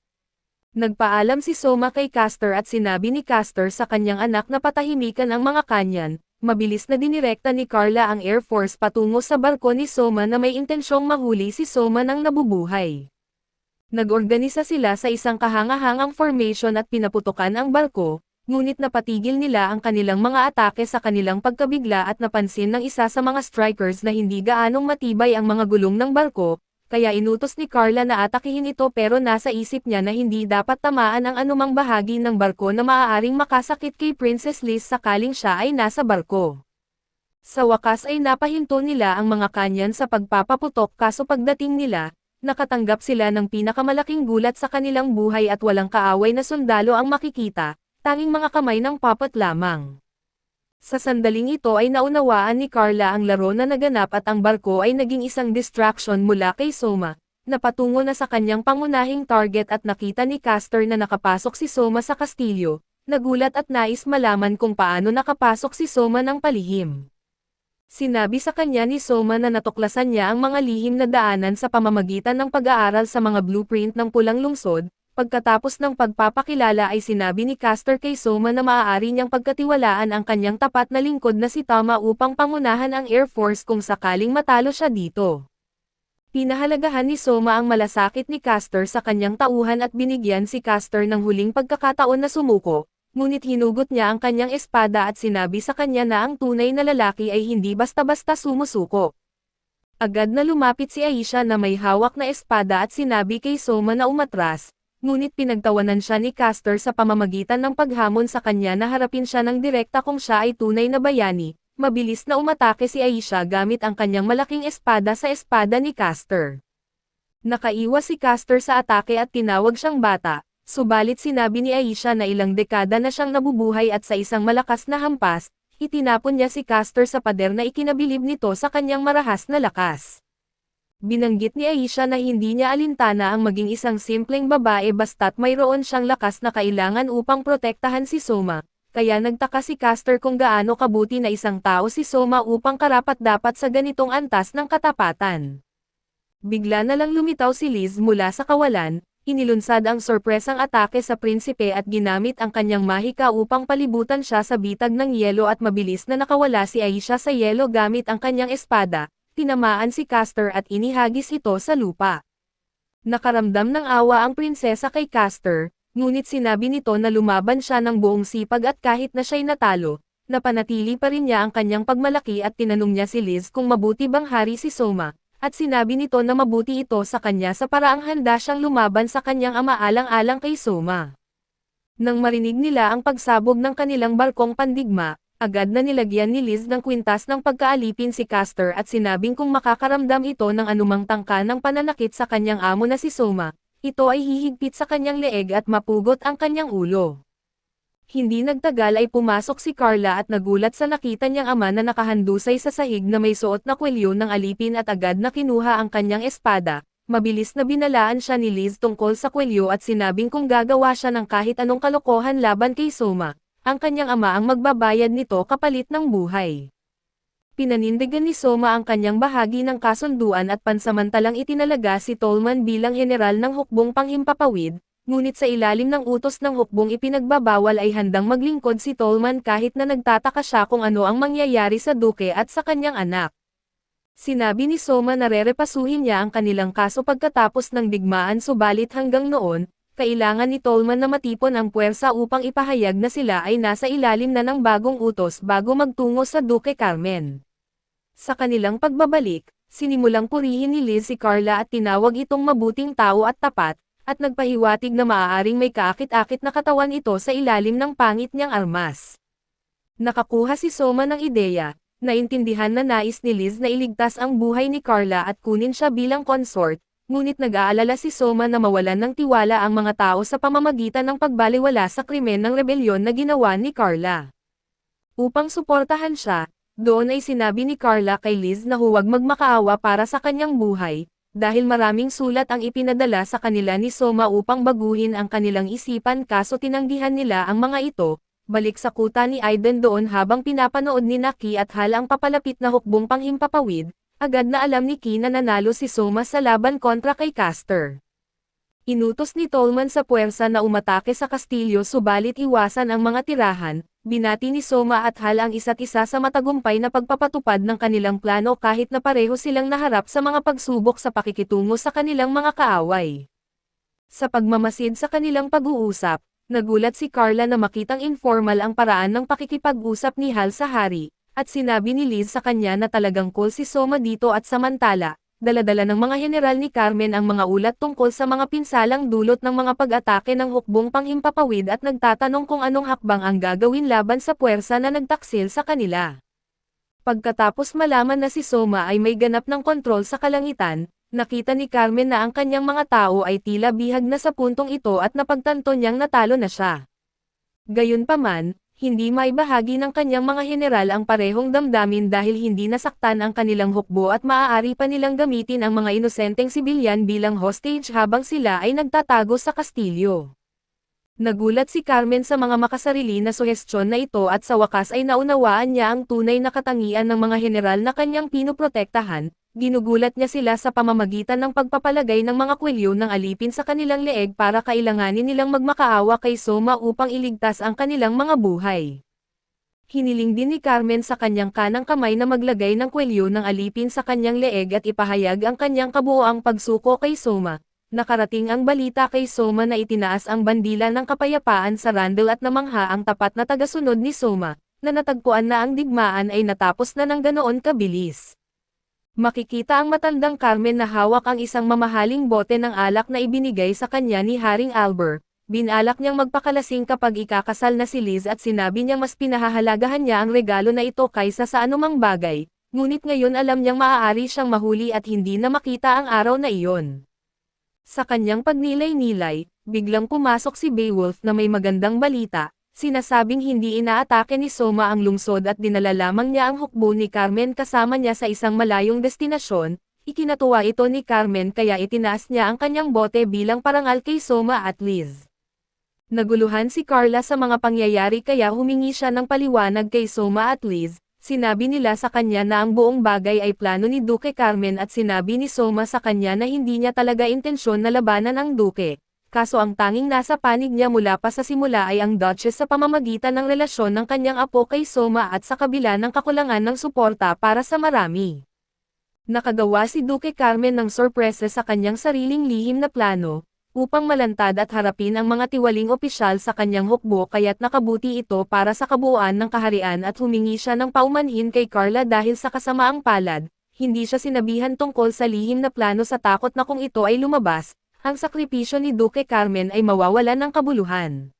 S1: Nagpaalam si Soma kay Castor at sinabi ni Castor sa kanyang anak na patahimikan ang mga kanyan. Mabilis na dinirekta ni Carla ang Air Force patungo sa barko ni Soma na may intensyong mahuli si Soma nang nabubuhay. Nag-organisa sila sa isang kahangahangang formation at pinaputukan ang barko, ngunit napatigil nila ang kanilang mga atake sa kanilang pagkabigla at napansin ng isa sa mga strikers na hindi gaanong matibay ang mga gulong ng barko, kaya inutos ni Carla na atakihin ito pero nasa isip niya na hindi dapat tamaan ang anumang bahagi ng barko na maaaring makasakit kay Princess Liz sakaling siya ay nasa barko. Sa wakas ay napahinto nila ang mga kanyan sa pagpapaputok kaso pagdating nila, nakatanggap sila ng pinakamalaking gulat sa kanilang buhay at walang kaaway na sundalo ang makikita, tanging mga kamay ng puppet lamang. Sa sandaling ito ay naunawaan ni Carla ang laro na naganap at ang barko ay naging isang distraction mula kay Soma, na patungo na sa kanyang pangunahing target at nakita ni Castor na nakapasok si Soma sa kastilyo, nagulat at nais malaman kung paano nakapasok si Soma ng palihim. Sinabi sa kanya ni Soma na natuklasan niya ang mga lihim na daanan sa pamamagitan ng pag-aaral sa mga blueprint ng Pulang Lungsod. Pagkatapos ng pagpapakilala ay sinabi ni Castor kay Soma na maaari niyang pagkatiwalaan ang kanyang tapat na lingkod na si Tama upang pangunahan ang Air Force kung sakaling matalo siya dito. Pinahalagahan ni Soma ang malasakit ni Castor sa kanyang tauhan at binigyan si Castor ng huling pagkakataon na sumuko, ngunit hinugot niya ang kanyang espada at sinabi sa kanya na ang tunay na lalaki ay hindi basta-basta sumusuko. Agad na lumapit si Aisha na may hawak na espada at sinabi kay Soma na umatras. Ngunit pinagtawanan siya ni Castor sa pamamagitan ng paghamon sa kanya na harapin siya ng direkta kung siya ay tunay na bayani. Mabilis na umatake si Aisha gamit ang kanyang malaking espada sa espada ni Castor. Nakaiwas si Castor sa atake at tinawag siyang bata, subalit sinabi ni Aisha na ilang dekada na siyang nabubuhay at sa isang malakas na hampas, itinapon niya si Castor sa pader na ikinabilib nito sa kanyang marahas na lakas. Binanggit ni Aisha na hindi niya alintana ang maging isang simpleng babae basta't mayroon siyang lakas na kailangan upang protektahan si Soma, kaya nagtaka si Castor kung gaano kabuti na isang tao si Soma upang karapat-dapat sa ganitong antas ng katapatan. Bigla na lang lumitaw si Liz mula sa kawalan, inilunsad ang sorpresang atake sa prinsipe at ginamit ang kanyang mahika upang palibutan siya sa bitag ng yelo at mabilis na nakawala si Aisha sa yelo gamit ang kanyang espada. Tinamaan si Castor at inihagis ito sa lupa. Nakaramdam ng awa ang prinsesa kay Castor, ngunit sinabi nito na lumaban siya ng buong sipag at kahit na siya'y natalo, napanatili pa rin niya ang kanyang pagmalaki at tinanong niya si Liz kung mabuti bang hari si Soma, at sinabi nito na mabuti ito sa kanya sa paraang handa siyang lumaban sa kanyang ama alang-alang kay Soma. Nang marinig nila ang pagsabog ng kanilang barkong pandigma, agad na nilagyan ni Liz ng kwintas ng pagkaalipin si Castor at sinabing kung makakaramdam ito ng anumang tangka ng pananakit sa kanyang amo na si Soma, ito ay hihigpit sa kanyang leeg at mapugot ang kanyang ulo. Hindi nagtagal ay pumasok si Carla at nagulat sa nakita niyang ama na nakahandusay sa sahig na may suot na kwelyo ng alipin at agad na kinuha ang kanyang espada. Mabilis na binalaan siya ni Liz tungkol sa kwelyo at sinabing kung gagawa siya ng kahit anong kalokohan laban kay Soma, ang kanyang ama ang magbabayad nito kapalit ng buhay. Pinanindigan ni Soma ang kanyang bahagi ng kasunduan at pansamantalang itinalaga si Tolman bilang general ng hukbong panghimpapawid, ngunit sa ilalim ng utos ng hukbong ipinagbabawal ay handang maglingkod si Tolman kahit na nagtataka siya kung ano ang mangyayari sa duke at sa kanyang anak. Sinabi ni Soma na rerepasuhin niya ang kanilang kaso pagkatapos ng digmaan subalit hanggang noon, kailangan ni Tolman na matipon ang puwersa upang ipahayag na sila ay nasa ilalim na ng bagong utos bago magtungo sa Duke Carmen. Sa kanilang pagbabalik, sinimulang purihin ni Liz si Carla at tinawag itong mabuting tao at tapat, at nagpahiwatig na maaaring may kaakit-akit na katawan ito sa ilalim ng pangit niyang armas. Nakakuha si Soma ng ideya, naintindihan na nais ni Liz na iligtas ang buhay ni Carla at kunin siya bilang consort, ngunit nag-aalala si Soma na mawalan ng tiwala ang mga tao sa pamamagitan ng pagbaliwala sa krimen ng rebelyon na ginawa ni Carla. Upang suportahan siya, Doon ay sinabi ni Carla kay Liz na huwag magmakaawa para sa kanyang buhay, dahil maraming sulat ang ipinadala sa kanila ni Soma upang baguhin ang kanilang isipan kaso tinanggihan nila ang mga ito. Balik sa kuta ni Aiden doon habang pinapanood ni Naki at Hal ang papalapit na hukbong panghimpapawid, agad na alam ni Ki na nanalo si Soma sa laban kontra kay Caster. Inutos ni Tolman sa puwersa na umatake sa kastilyo subalit iwasan ang mga tirahan. Binati ni Soma at Hal ang isa't isa sa matagumpay na pagpapatupad ng kanilang plano kahit na pareho silang naharap sa mga pagsubok sa pakikitungo sa kanilang mga kaaway. Sa pagmamasid sa kanilang pag-uusap, nagulat si Carla na makitang informal ang paraan ng pakikipag-usap ni Hal sa hari, at sinabi ni Liz sa kanya na talagang cool si Soma dito at samantala, dala-dala ng mga general ni Carmen ang mga ulat tungkol sa mga pinsalang dulot ng mga pag-atake ng hukbong panghimpapawid at nagtatanong kung anong hakbang ang gagawin laban sa puwersa na nagtaksil sa kanila. Pagkatapos malaman na si Soma ay may ganap ng kontrol sa kalangitan, nakita ni Carmen na ang kanyang mga tao ay tila bihag na sa puntong ito at napagtanto niyang natalo na siya. Gayunpaman, hindi maibahagi ng kanyang mga general ang parehong damdamin dahil hindi nasaktan ang kanilang hukbo at maaari pa nilang gamitin ang mga inosenteng sibilyan bilang hostage habang sila ay nagtatago sa kastilyo. Nagulat si Carmen sa mga makasarili na suhestyon na ito at sa wakas ay naunawaan niya ang tunay na katangian ng mga general na kanyang pinoprotektahan. Ginugulat niya sila sa pamamagitan ng pagpapalagay ng mga kwelyo ng alipin sa kanilang leeg para kailanganin nilang magmakaawa kay Soma upang iligtas ang kanilang mga buhay. Hiniling din ni Carmen sa kanyang kanang kamay na maglagay ng kwelyo ng alipin sa kanyang leeg at ipahayag ang kanyang kabuoang pagsuko kay Soma. Nakarating ang balita kay Soma na itinaas ang bandila ng kapayapaan sa Randall at namangha ang tapat na tagasunod ni Soma, na natagpuan na ang digmaan ay natapos na ng ganoon kabilis. Makikita ang matandang Carmen na hawak ang isang mamahaling bote ng alak na ibinigay sa kanya ni Haring Albert. Binalak niyang magpakalasing kapag ikakasal na si Liz at sinabi niyang mas pinahahalagahan niya ang regalo na ito kaysa sa anumang bagay, ngunit ngayon alam niyang maaari siyang mahuli at hindi na makita ang araw na iyon. Sa kanyang pagnilay-nilay, biglang pumasok si Beowulf na may magandang balita. Sinasabing hindi inaatake ni Soma ang lungsod at dinala lamang niya ang hukbo ni Carmen kasama niya sa isang malayong destinasyon. Ikinatuwa ito ni Carmen kaya itinaas niya ang kanyang bote bilang parangal kay Soma at Liz. Naguluhan si Carla sa mga pangyayari kaya humingi siya ng paliwanag kay Soma at Liz. Sinabi nila sa kanya na ang buong bagay ay plano ni Duke Carmen at sinabi ni Soma sa kanya na hindi niya talaga intensyon na labanan ang Duke. Kaso ang tanging nasa panig niya mula pa sa simula ay ang Duchess sa pamamagitan ng relasyon ng kanyang apo kay Soma at sa kabila ng kakulangan ng suporta para sa marami. Nakagawa si Duke Carmen ng sorpresa sa kanyang sariling lihim na plano, upang malantad at harapin ang mga tiwaling opisyal sa kanyang hukbo kaya't nakabuti ito para sa kabuuan ng kaharian at humingi siya ng paumanhin kay Carla dahil sa kasamaang palad, hindi siya sinabihan tungkol sa lihim na plano sa takot na kung ito ay lumabas, ang sakripisyo ni Duke Carmen ay mawawalan ng kabuluhan.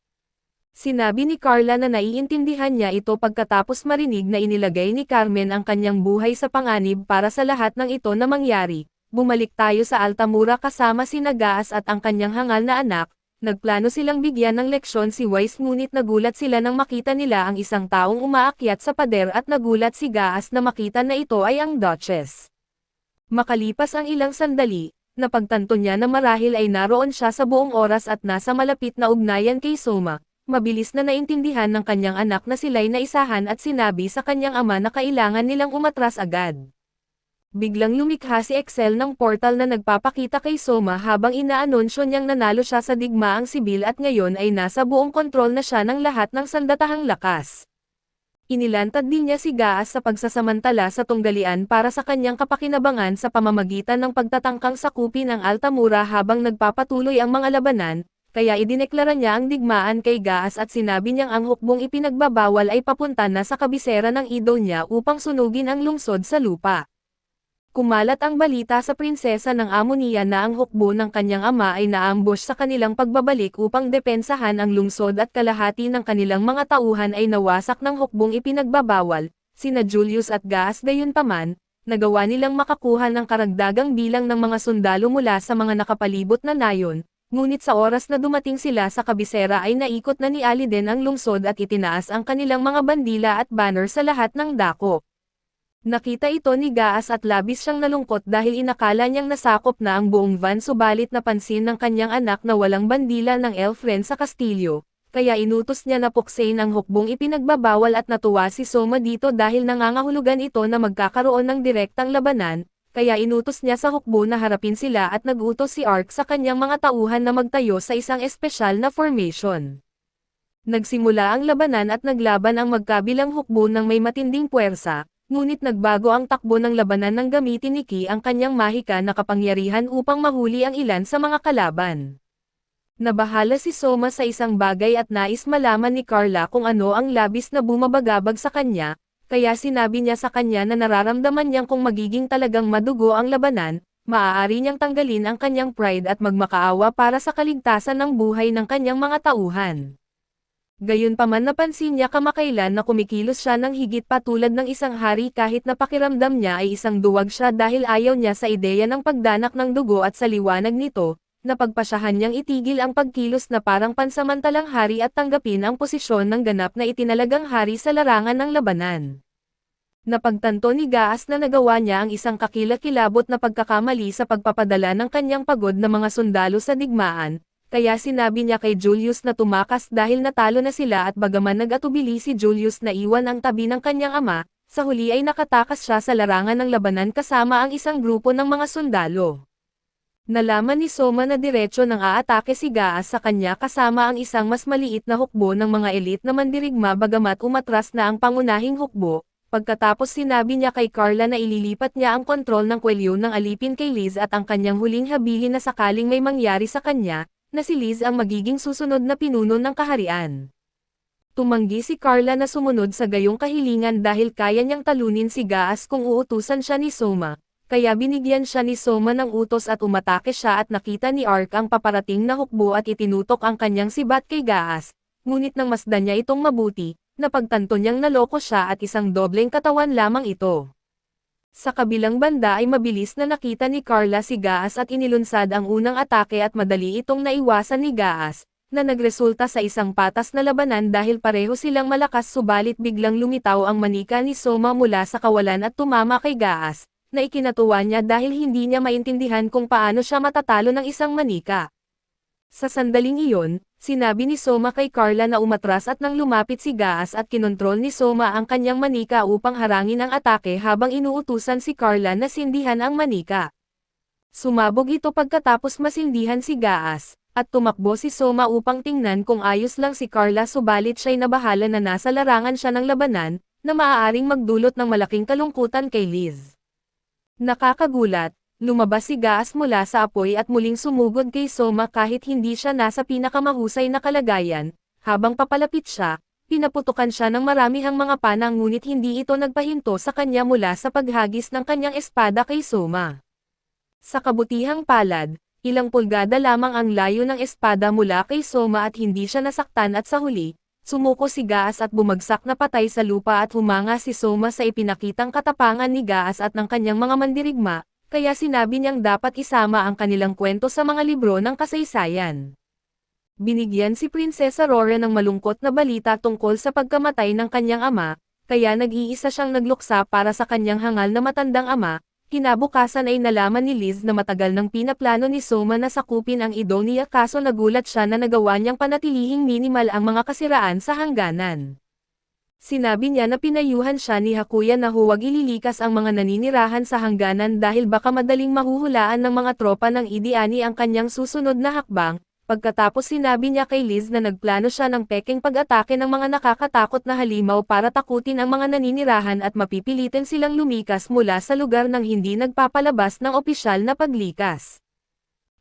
S1: Sinabi ni Carla na naiintindihan niya ito pagkatapos marinig na inilagay ni Carmen ang kanyang buhay sa panganib para sa lahat ng ito na mangyari. Bumalik tayo sa Altamura kasama si Gaas at ang kanyang hangal na anak. Nagplano silang bigyan ng leksyon si Wise ngunit nagulat sila nang makita nila ang isang taong umaakyat sa pader at nagulat si Gaas na makita na ito ay ang Duchess. Makalipas ang ilang sandali, napagtanto niya na marahil ay naroon siya sa buong oras at nasa malapit na ugnayan kay Soma. Mabilis na naintindihan ng kanyang anak na sila'y naisahan at sinabi sa kanyang ama na kailangan nilang umatras agad. Biglang lumikha si Excel ng portal na nagpapakita kay Soma habang inaanunsyo niyang nanalo siya sa digmaang sibil at ngayon ay nasa buong kontrol na siya ng lahat ng sandatahang lakas. Inilantad din niya si Gaas sa pagsasamantala sa tunggalian para sa kanyang kapakinabangan sa pamamagitan ng pagtatangkang sakupin ang Altamura habang nagpapatuloy ang mga labanan, kaya idineklara niya ang digmaan kay Gaas at sinabi niyang ang hukbong ipinagbabawal ay papunta na sa kabisera ng idol niya upang sunugin ang lungsod sa lupa. Kumalat ang balita sa prinsesa ng Amonia na ang hukbo ng kanyang ama ay naambush sa kanilang pagbabalik upang depensahan ang lungsod at kalahati ng kanilang mga tauhan ay nawasak ng hukbong ipinagbabawal. Sina Julius at Gaas gayunpaman, nagawa nilang makakuha ng karagdagang bilang ng mga sundalo mula sa mga nakapalibot na nayon, ngunit sa oras na dumating sila sa kabisera ay naikot na ni Aliden ang lungsod at itinaas ang kanilang mga bandila at banner sa lahat ng dako. Nakita ito ni Gaas at labis siyang nalungkot dahil inakala niyang nasakop na ang buong van, subalit napansin ng kanyang anak na walang bandila ng Elfren sa kastilyo, kaya inutos niya na puksain ang hukbong ipinagbabawal at natuwa si Soma dito dahil nangangahulugan ito na magkakaroon ng direktang labanan, kaya inutos niya sa hukbo na harapin sila at nag-utos si Ark sa kanyang mga tauhan na magtayo sa isang espesyal na formation. Nagsimula ang labanan at naglaban ang magkabilang hukbo ng may matinding puwersa. Ngunit nagbago ang takbo ng labanan nang gamitin ni Ki ang kanyang mahika na kapangyarihan upang mahuli ang ilan sa mga kalaban. Nabahala si Soma sa isang bagay at nais malaman ni Carla kung ano ang labis na bumabagabag sa kanya, kaya sinabi niya sa kanya na nararamdaman niyang kung magiging talagang madugo ang labanan, maaari niyang tanggalin ang kanyang pride at magmakaawa para sa kaligtasan ng buhay ng kanyang mga tauhan. Gayunpaman napansin niya kamakailan na kumikilos siya ng higit pa tulad ng isang hari kahit na pakiramdam niya ay isang duwag siya dahil ayaw niya sa ideya ng pagdanak ng dugo at sa liwanag nito, napagpasyahan niyang itigil ang pagkilos na parang pansamantalang hari at tanggapin ang posisyon ng ganap na itinalagang hari sa larangan ng labanan. Napagtanto ni Gaas na nagawa niya ang isang kakilakilabot na pagkakamali sa pagpapadala ng kanyang pagod na mga sundalo sa digmaan, kaya sinabi niya kay Julius na tumakas dahil natalo na sila at bagaman nag-atubili si Julius na iwan ang tabi ng kanyang ama, sa huli ay nakatakas siya sa larangan ng labanan kasama ang isang grupo ng mga sundalo. Nalaman ni Soma na diretso nang aatake si Gaas sa kanya kasama ang isang mas maliit na hukbo ng mga elite na mandirigma bagamat umatras na ang pangunahing hukbo. Pagkatapos sinabi niya kay Carla na ililipat niya ang kontrol ng kwelyo ng alipin kay Liz at ang kanyang huling habilin na sakaling may mangyari sa kanya, na si Liz ang magiging susunod na pinuno ng kaharian. Tumanggi si Carla na sumunod sa gayong kahilingan dahil kaya niyang talunin si Gaas kung uutusan siya ni Soma, kaya binigyan siya ni Soma ng utos at umatake siya at nakita ni Ark ang paparating na hukbo at itinutok ang kanyang sibat kay Gaas, ngunit nang masdan niya itong mabuti, napagtanto niyang naloko siya at isang dobleng katawan lamang ito. Sa kabilang banda ay mabilis na nakita ni Carla si Gaas at inilunsad ang unang atake at madali itong naiwasan ni Gaas, na nagresulta sa isang patas na labanan dahil pareho silang malakas subalit biglang lumitaw ang manika ni Soma mula sa kawalan at tumama kay Gaas, na ikinatuwa niya dahil hindi niya maintindihan kung paano siya matatalo ng isang manika. Sa sandaling iyon, sinabi ni Soma kay Carla na umatras at nang lumapit si Gaas at kinontrol ni Soma ang kanyang manika upang harangin ang atake habang inuutusan si Carla na sindihan ang manika. Sumabog ito pagkatapos masindihan si Gaas, at tumakbo si Soma upang tingnan kung ayos lang si Carla subalit siya'y nabahala na nasa larangan siya ng labanan, na maaaring magdulot ng malaking kalungkutan kay Liz. Nakakagulat. Lumabas si Gaas mula sa apoy at muling sumugod kay Soma kahit hindi siya nasa pinakamahusay na kalagayan, habang papalapit siya, pinaputukan siya ng maramihang mga panang ngunit hindi ito nagpahinto sa kanya mula sa paghagis ng kanyang espada kay Soma. Sa kabutihang palad, ilang pulgada lamang ang layo ng espada mula kay Soma at hindi siya nasaktan at sa huli, sumuko si Gaas at bumagsak na patay sa lupa at humanga si Soma sa ipinakitang katapangan ni Gaas at ng kanyang mga mandirigma. Kaya sinabi niyang dapat isama ang kanilang kwento sa mga libro ng kasaysayan. Binigyan si Prinsesa Rora ng malungkot na balita tungkol sa pagkamatay ng kanyang ama, kaya nag-iisa siyang nagluksa para sa kanyang hangal na matandang ama. Kinabukasan ay nalaman ni Liz na matagal nang pinaplano ni Soma na sakupin ang Idonia kaso nagulat siya na nagawa niyang panatilihing minimal ang mga kasiraan sa hangganan. Sinabi niya na pinayuhan siya ni Hakuya na huwag ililikas ang mga naninirahan sa hangganan dahil baka madaling mahuhulaan ng mga tropa ng Idiani ang kanyang susunod na hakbang. Pagkatapos sinabi niya kay Liz na nagplano siya ng peking pag-atake ng mga nakakatakot na halimaw para takutin ang mga naninirahan at mapipilitin silang lumikas mula sa lugar ng hindi nagpapalabas ng opisyal na paglikas.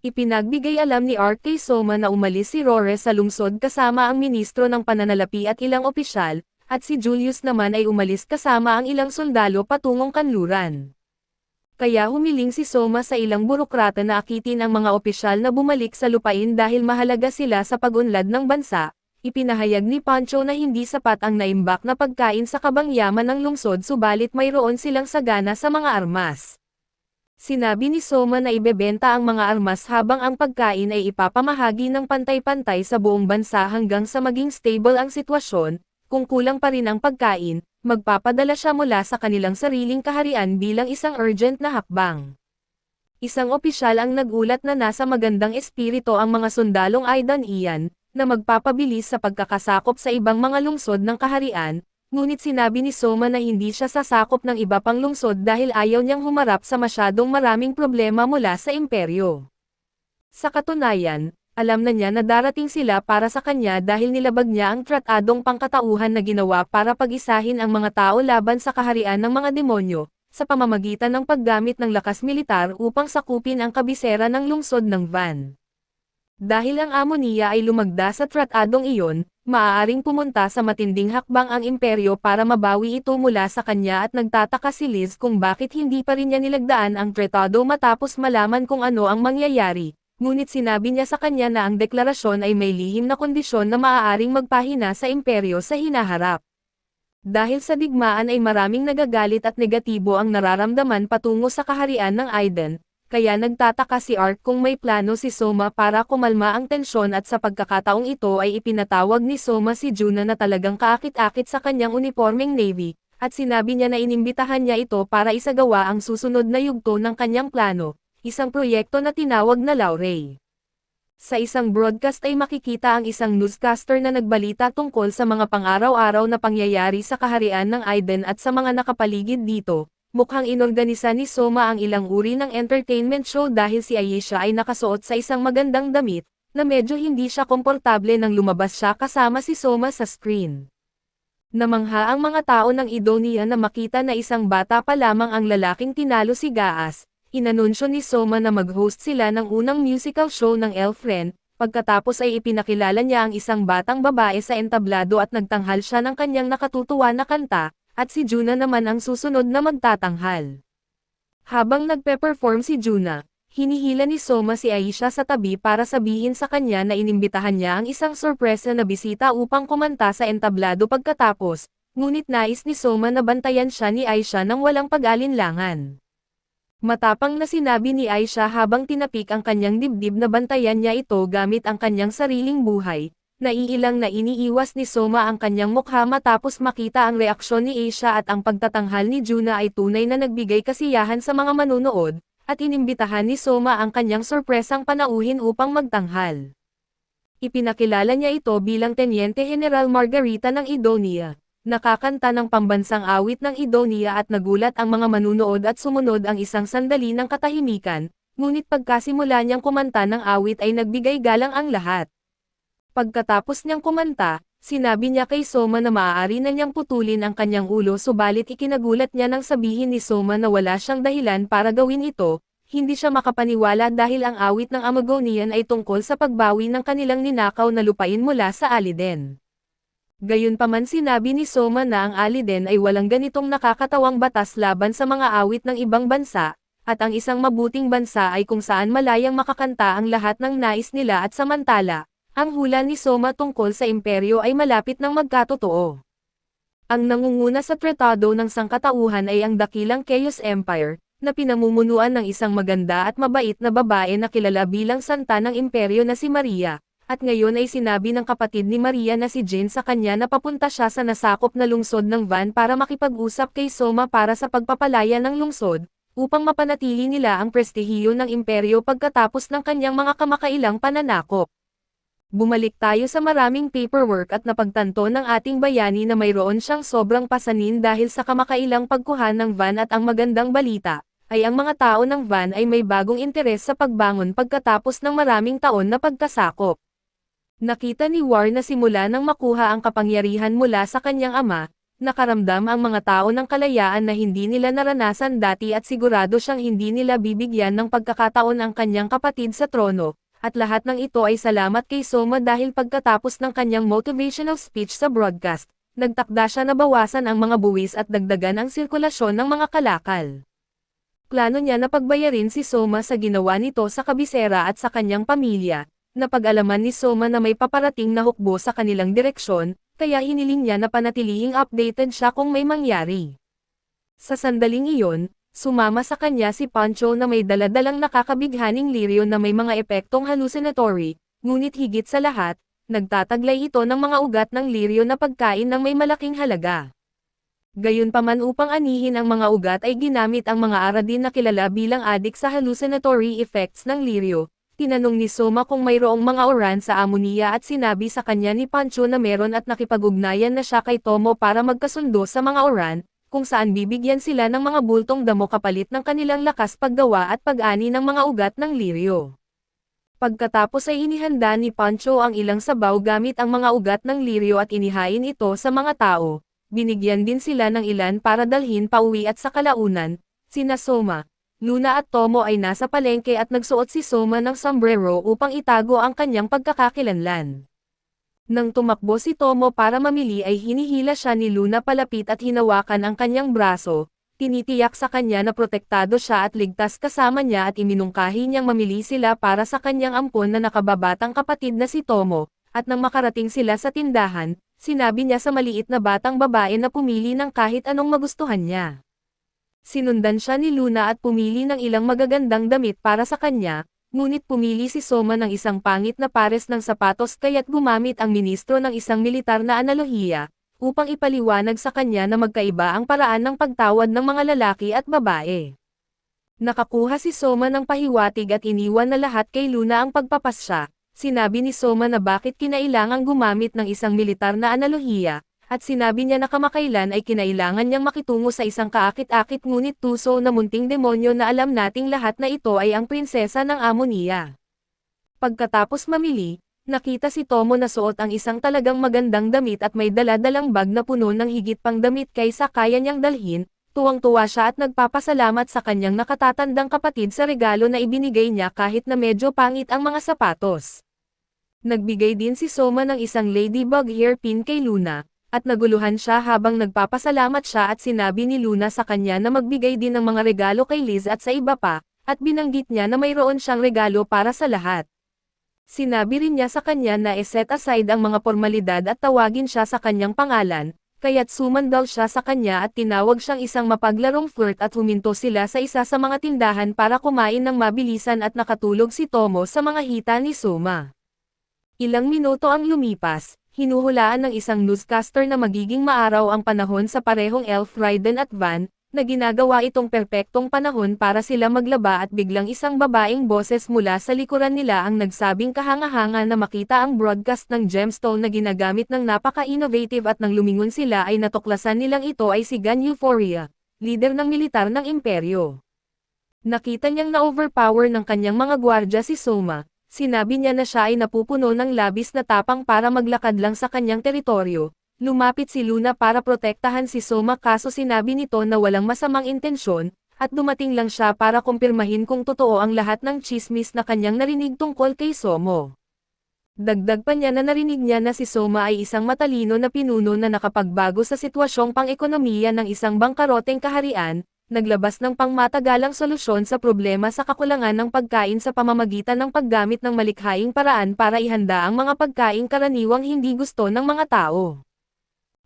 S1: Ipinagbigay alam ni Ark kay Soma na umalis si Rore sa lungsod kasama ang ministro ng pananalapi at ilang opisyal, at si Julius naman ay umalis kasama ang ilang sundalo patungong kanluran. Kaya humiling si Soma sa ilang burokrata na akitin ang mga opisyal na bumalik sa lupain dahil mahalaga sila sa pag-unlad ng bansa. Ipinahayag ni Pancho na hindi sapat ang naimbak na pagkain sa kabangyaman ng lungsod subalit mayroon silang sagana sa mga armas. Sinabi ni Soma na ibebenta ang mga armas habang ang pagkain ay ipapamahagi ng pantay-pantay sa buong bansa hanggang sa maging stable ang sitwasyon. Kung kulang pa rin ang pagkain, magpapadala siya mula sa kanilang sariling kaharian bilang isang urgent na hakbang. Isang opisyal ang nagulat na nasa magandang espirito ang mga sundalong Aidan Ian, na magpapabilis sa pagkakasakop sa ibang mga lungsod ng kaharian, ngunit sinabi ni Soma na hindi siya sasakop ng iba pang lungsod dahil ayaw niyang humarap sa masyadong maraming problema mula sa imperyo. Sa katunayan, alam na niya na darating sila para sa kanya dahil nilabag niya ang tratadong pangkatauhan na ginawa para pag-isahin ang mga tao laban sa kaharian ng mga demonyo, sa pamamagitan ng paggamit ng lakas militar upang sakupin ang kabisera ng lungsod ng Van. Dahil ang amo niya ay lumagda sa tratadong iyon, maaaring pumunta sa matinding hakbang ang imperyo para mabawi ito mula sa kanya at nagtataka si Liz kung bakit hindi pa rin niya nilagdaan ang tratado matapos malaman kung ano ang mangyayari. Ngunit sinabi niya sa kanya na ang deklarasyon ay may lihim na kondisyon na maaaring magpahina sa imperyo sa hinaharap. Dahil sa digmaan ay maraming nagagalit at negatibo ang nararamdaman patungo sa kaharian ng Aiden, kaya nagtataka si Art kung may plano si Soma para kumalma ang tensyon at sa pagkakataong ito ay ipinatawag ni Soma si Juna na talagang kaakit-akit sa kanyang uniformeng Navy, at sinabi niya na inimbitahan niya ito para isagawa ang susunod na yugto ng kanyang plano. Isang proyekto na tinawag na Laurey. Sa isang broadcast ay makikita ang isang newscaster na nagbalita tungkol sa mga pang-araw-araw na pangyayari sa kaharian ng Aiden at sa mga nakapaligid dito. Mukhang inorganisa ni Soma ang ilang uri ng entertainment show dahil si Ayesha ay nakasuot sa isang magandang damit, na medyo hindi siya komportable nang lumabas siya kasama si Soma sa screen. Namangha ang mga tao ng Idonia na makita na isang bata pa lamang ang lalaking tinalo si Gaas. Inanunsyo ni Soma na mag-host sila ng unang musical show ng Elfren, pagkatapos ay ipinakilala niya ang isang batang babae sa entablado at nagtanghal siya ng kanyang nakatutuwa na kanta, at si Juna naman ang susunod na magtatanghal. Habang nagpe-perform si Juna, hinihila ni Soma si Aisha sa tabi para sabihin sa kanya na inimbitahan niya ang isang sorpresa na bisita upang kumanta sa entablado pagkatapos, ngunit nais ni Soma na bantayan siya ni Aisha nang walang pag-alinlangan. Matapang na sinabi ni Aisha habang tinapik ang kanyang dibdib na bantayan niya ito gamit ang kanyang sariling buhay. Naiilang na iniiwas ni Soma ang kanyang mukha matapos makita ang reaksyon ni Aisha at ang pagtatanghal ni Juna ay tunay na nagbigay kasiyahan sa mga manunood, at inimbitahan ni Soma ang kanyang sorpresang panauhin upang magtanghal. Ipinakilala niya ito bilang Teniente General Margarita ng Idonia. Nakakanta ng pambansang awit ng Idonia at nagulat ang mga manunood at sumunod ang isang sandali ng katahimikan, ngunit pagkasimula niyang kumanta ng awit ay nagbigay galang ang lahat. Pagkatapos niyang kumanta, sinabi niya kay Soma na maaari na niyang putulin ang kanyang ulo subalit ikinagulat niya nang sabihin ni Soma na wala siyang dahilan para gawin ito, hindi siya makapaniwala dahil ang awit ng Amazonian ay tungkol sa pagbawi ng kanilang ninakaw na lupain mula sa Aliden. Gayunpaman sinabi ni Soma na ang Aliden ay walang ganitong nakakatawang batas laban sa mga awit ng ibang bansa, at ang isang mabuting bansa ay kung saan malayang makakanta ang lahat ng nais nila at samantala, ang hula ni Soma tungkol sa imperyo ay malapit ng magkatotoo. Ang nangunguna sa tratado ng sangkatauhan ay ang dakilang Chaos Empire, na pinamumunuan ng isang maganda at mabait na babae na kilala bilang santa ng imperyo na si Maria. At ngayon ay sinabi ng kapatid ni Maria na si Jane sa kanya na papunta siya sa nasakop na lungsod ng Van para makipag-usap kay Soma para sa pagpapalaya ng lungsod, upang mapanatili nila ang prestihiyo ng imperyo pagkatapos ng kanyang mga kamakailang pananakop. Bumalik tayo sa maraming paperwork at napagtanto ng ating bayani na mayroon siyang sobrang pasanin dahil sa kamakailang pagkuha ng Van at ang magandang balita, ay ang mga tao ng Van ay may bagong interes sa pagbangon pagkatapos ng maraming taon na pagkasakop. Nakita ni War na simula nang makuha ang kapangyarihan mula sa kanyang ama, nakaramdam ang mga tao ng kalayaan na hindi nila naranasan dati at sigurado siyang hindi nila bibigyan ng pagkakataon ang kanyang kapatid sa trono, at lahat ng ito ay salamat kay Soma dahil pagkatapos ng kanyang motivational speech sa broadcast, nagtakda siya na bawasan ang mga buwis at dagdagan ang sirkulasyon ng mga kalakal. Plano niya na pagbayarin si Soma sa ginawa nito sa kabisera at sa kanyang pamilya. Napag-alaman ni Soma na may paparating na hukbo sa kanilang direksyon, kaya hiniling niya na panatilihing updated siya kung may mangyari. Sa sandaling iyon, sumama sa kanya si Pancho na may daladalang nakakabighaning liryo na may mga epektong hallucinatory, ngunit higit sa lahat, nagtataglay ito ng mga ugat ng liryo na pagkain ng may malaking halaga. Gayunpaman upang anihin ang mga ugat ay ginamit ang mga Aradin na kilala bilang adik sa hallucinatory effects ng Lirio. Tinanong ni Soma kung mayroong mga oran sa Amunia at sinabi sa kanya ni Pancho na meron at nakipag-ugnayan na siya kay Tomo para magkasundo sa mga oran, kung saan bibigyan sila ng mga bultong damo kapalit ng kanilang lakas paggawa at pag-ani ng mga ugat ng Lirio. Pagkatapos ay inihanda ni Pancho ang ilang sabaw gamit ang mga ugat ng Lirio at inihain ito sa mga tao. Binigyan din sila ng ilan para dalhin pauwi at sa kalaunan, sina Soma, Luna at Tomo ay nasa palengke at nagsuot si Soma ng sombrero upang itago ang kanyang pagkakakilanlan. Nang tumakbo si Tomo para mamili ay hinihila siya ni Luna palapit at hinawakan ang kanyang braso, tinitiyak sa kanya na protektado siya at ligtas kasama niya at iminungkahi niyang mamili sila para sa kanyang ampon na nakababatang kapatid na si Tomo, at nang makarating sila sa tindahan, sinabi niya sa maliit na batang babae na pumili ng kahit anong magustuhan niya. Sinundan siya ni Luna at pumili ng ilang magagandang damit para sa kanya, ngunit pumili si Soma ng isang pangit na pares ng sapatos kaya't gumamit ang ministro ng isang militar na analohiya, upang ipaliwanag sa kanya na magkaiba ang paraan ng pagtawad ng mga lalaki at babae. Nakakuha si Soma ng pahiwatig at iniwan na lahat kay Luna ang pagpapasya. Sinabi ni Soma na bakit kinailangang gumamit ng isang militar na analohiya, at sinabi niya na kamakailan ay kinailangan niyang makitungo sa isang kaakit-akit ngunit tuso na munting demonyo na alam nating lahat na ito ay ang prinsesa ng Amunia. Pagkatapos mamili, nakita si Tomo na suot ang isang talagang magandang damit at may dala-dalang bag na puno ng higit pang damit kaysa kaya niyang dalhin. Tuwang-tuwa siya at nagpapasalamat sa kanyang nakatatandang kapatid sa regalo na ibinigay niya kahit na medyo pangit ang mga sapatos. Nagbigay din si Soma ng isang ladybug hairpin kay Luna, at naguluhan siya habang nagpapasalamat siya at sinabi ni Luna sa kanya na magbigay din ng mga regalo kay Liz at sa iba pa, at binanggit niya na mayroon siyang regalo para sa lahat. Sinabi rin niya sa kanya na i-set aside ang mga formalidad at tawagin siya sa kanyang pangalan, kaya't sumandal siya sa kanya at tinawag siyang isang mapaglarong flirt at huminto sila sa isa sa mga tindahan para kumain ng mabilisan at nakatulog si Tomo sa mga hita ni Soma. Ilang minuto ang lumipas, hinuhulaan ng isang newscaster na magiging maaraw ang panahon sa parehong Elf Raiden at Van, na ginagawa itong perpektong panahon para sila maglaba at biglang isang babaeng boses mula sa likuran nila ang nagsabing kahanga-hanga na makita ang broadcast ng gemstone na ginagamit ng napaka-innovative at nang lumingon sila ay natuklasan nilang ito ay si Gan Euphoria, leader ng militar ng imperyo. Nakita niyang na-overpower ng kanyang mga gwardya si Soma. Sinabi niya na siya ay napupuno ng labis na tapang para maglakad lang sa kanyang teritoryo. Lumapit si Luna para protektahan si Soma kaso sinabi nito na walang masamang intensyon, at dumating lang siya para kumpirmahin kung totoo ang lahat ng chismis na kanyang narinig tungkol kay Somo. Dagdag pa niya na narinig niya na si Soma ay isang matalino na pinuno na nakapagbago sa sitwasyong pang-ekonomiya ng isang bangkaroteng kaharian, naglabas ng pangmatagalang solusyon sa problema sa kakulangan ng pagkain sa pamamagitan ng paggamit ng malikhaing paraan para ihanda ang mga pagkaing karaniwang hindi gusto ng mga tao.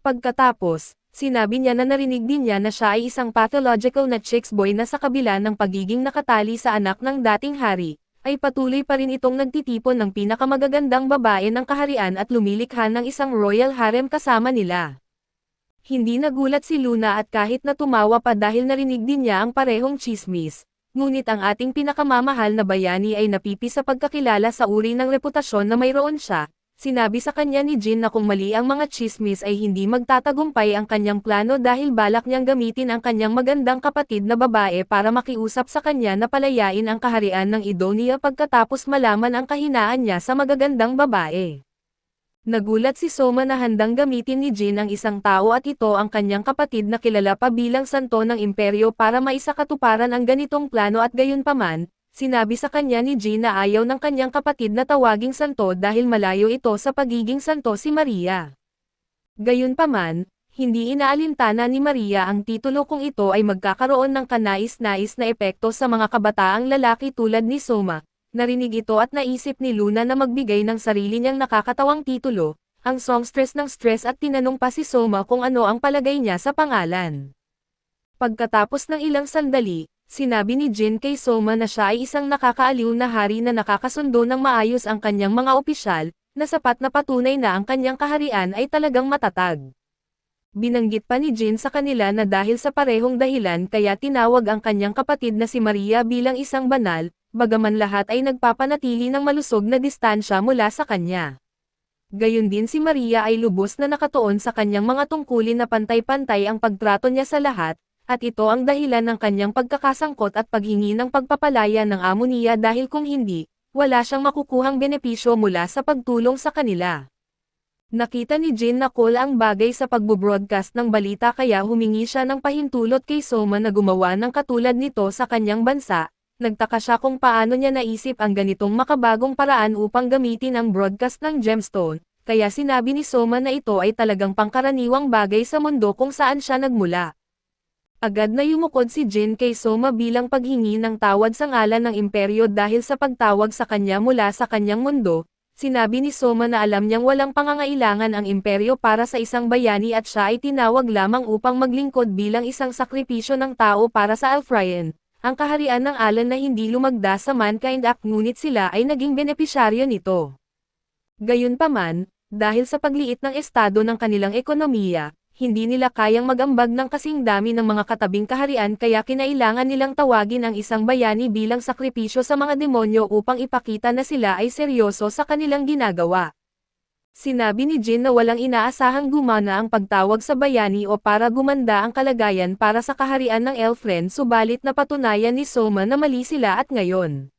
S1: Pagkatapos, sinabi niya na narinig din niya na siya ay isang pathological na chicks boy na sa kabila ng pagiging nakatali sa anak ng dating hari, ay patuloy pa rin itong nagtitipon ng pinakamagagandang babae ng kaharian at lumilikha ng isang royal harem kasama nila. Hindi nagulat si Luna at kahit na tumawa pa dahil narinig din niya ang parehong chismis, ngunit ang ating pinakamamahal na bayani ay napipi sa pagkakilala sa uri ng reputasyon na mayroon siya. Sinabi sa kanya ni Jin na kung mali ang mga chismis ay hindi magtatagumpay ang kanyang plano dahil balak niyang gamitin ang kanyang magandang kapatid na babae para makiusap sa kanya na palayain ang kaharian ng Idonia pagkatapos malaman ang kahinaan niya sa magagandang babae. Nagulat si Soma na handang gamitin ni Jin ang isang tao at ito ang kanyang kapatid na kilala pa bilang santo ng imperyo para maisakatuparan ang ganitong plano at gayunpaman, sinabi sa kanya ni Jin na ayaw ng kanyang kapatid na tawaging santo dahil malayo ito sa pagiging santo si Maria. Gayunpaman, hindi inaalintana ni Maria ang titulo kung ito ay magkakaroon ng kanais-nais na epekto sa mga kabataang lalaki tulad ni Soma. Narinig ito at naisip ni Luna na magbigay ng sarili niyang nakakatawang titulo, ang songstress ng stress at tinanong pa si Soma kung ano ang palagay niya sa pangalan. Pagkatapos ng ilang sandali, sinabi ni Jin kay Soma na siya ay isang nakakaaliw na hari na nakakasundo ng maayos ang kanyang mga opisyal, na sapat na patunay na ang kanyang kaharian ay talagang matatag. Binanggit pa ni Jin sa kanila na dahil sa parehong dahilan kaya tinawag ang kanyang kapatid na si Maria bilang isang banal, bagaman lahat ay nagpapanatili ng malusog na distansya mula sa kanya. Gayon din si Maria ay lubos na nakatuon sa kanyang mga tungkulin na pantay-pantay ang pagtrato niya sa lahat, at ito ang dahilan ng kanyang pagkakasangkot at paghingi ng pagpapalaya ng amo niya dahil kung hindi, wala siyang makukuhang benepisyo mula sa pagtulong sa kanila. Nakita ni Jin na cool ang bagay sa pagbo-broadcast ng balita kaya humingi siya ng pahintulot kay Soma na gumawa ng katulad nito sa kanyang bansa. Nagtaka siya kung paano niya naisip ang ganitong makabagong paraan upang gamitin ang broadcast ng gemstone, kaya sinabi ni Soma na ito ay talagang pangkaraniwang bagay sa mundo kung saan siya nagmula. Agad na yumukod si Jin kay Soma bilang paghingi ng tawad sa ngalan ng imperyo dahil sa pagtawag sa kanya mula sa kanyang mundo. Sinabi ni Soma na alam niyang walang pangangailangan ang imperyo para sa isang bayani at siya ay tinawag lamang upang maglingkod bilang isang sakripisyo ng tao para sa Alfrayan, ang kaharian ng Alan na hindi lumagda sa Mankind Act ngunit sila ay naging benepisyaryo nito. Gayunpaman, dahil sa pagliit ng estado ng kanilang ekonomiya, hindi nila kayang mag-ambag ng kasing dami ng mga katabing kaharian kaya kinailangan nilang tawagin ang isang bayani bilang sakripisyo sa mga demonyo upang ipakita na sila ay seryoso sa kanilang ginagawa. Sinabi ni Jin na walang inaasahang gumana ang pagtawag sa bayani o para gumanda ang kalagayan para sa kaharian ng Elfren subalit napatunayan ni Soma na mali sila at ngayon.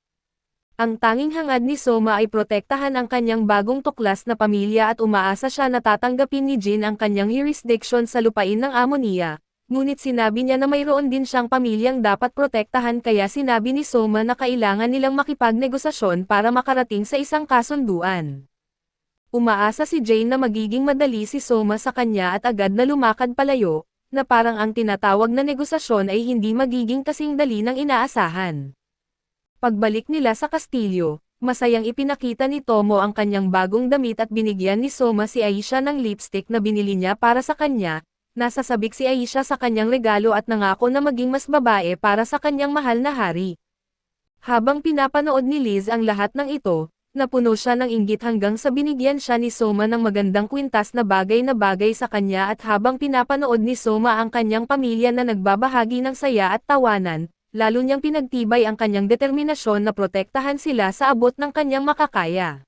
S1: Ang tanging hangad ni Soma ay protektahan ang kanyang bagong tuklas na pamilya at umaasa siya na tatanggapin ni Jin ang kanyang jurisdiction sa lupain ng amo niya, ngunit sinabi niya na mayroon din siyang pamilyang dapat protektahan kaya sinabi ni Soma na kailangan nilang makipagnegosasyon para makarating sa isang kasunduan. Umaasa si Jane na magiging madali si Soma sa kanya at agad na lumakad palayo, na parang ang tinatawag na negosasyon ay hindi magiging kasing dali ng inaasahan. Pagbalik nila sa kastilyo, masayang ipinakita ni Tomo ang kanyang bagong damit at binigyan ni Soma si Aisha ng lipstick na binili niya para sa kanya. Nasasabik si Aisha sa kanyang regalo at nangako na maging mas babae para sa kanyang mahal na hari. Habang pinapanood ni Liz ang lahat ng ito, napuno siya ng inggit hanggang sa binigyan siya ni Soma ng magandang kwintas na bagay sa kanya at habang pinapanood ni Soma ang kanyang pamilya na nagbabahagi ng saya at tawanan, lalo niyang pinagtibay ang kanyang determinasyon na protektahan sila sa abot ng kanyang makakaya.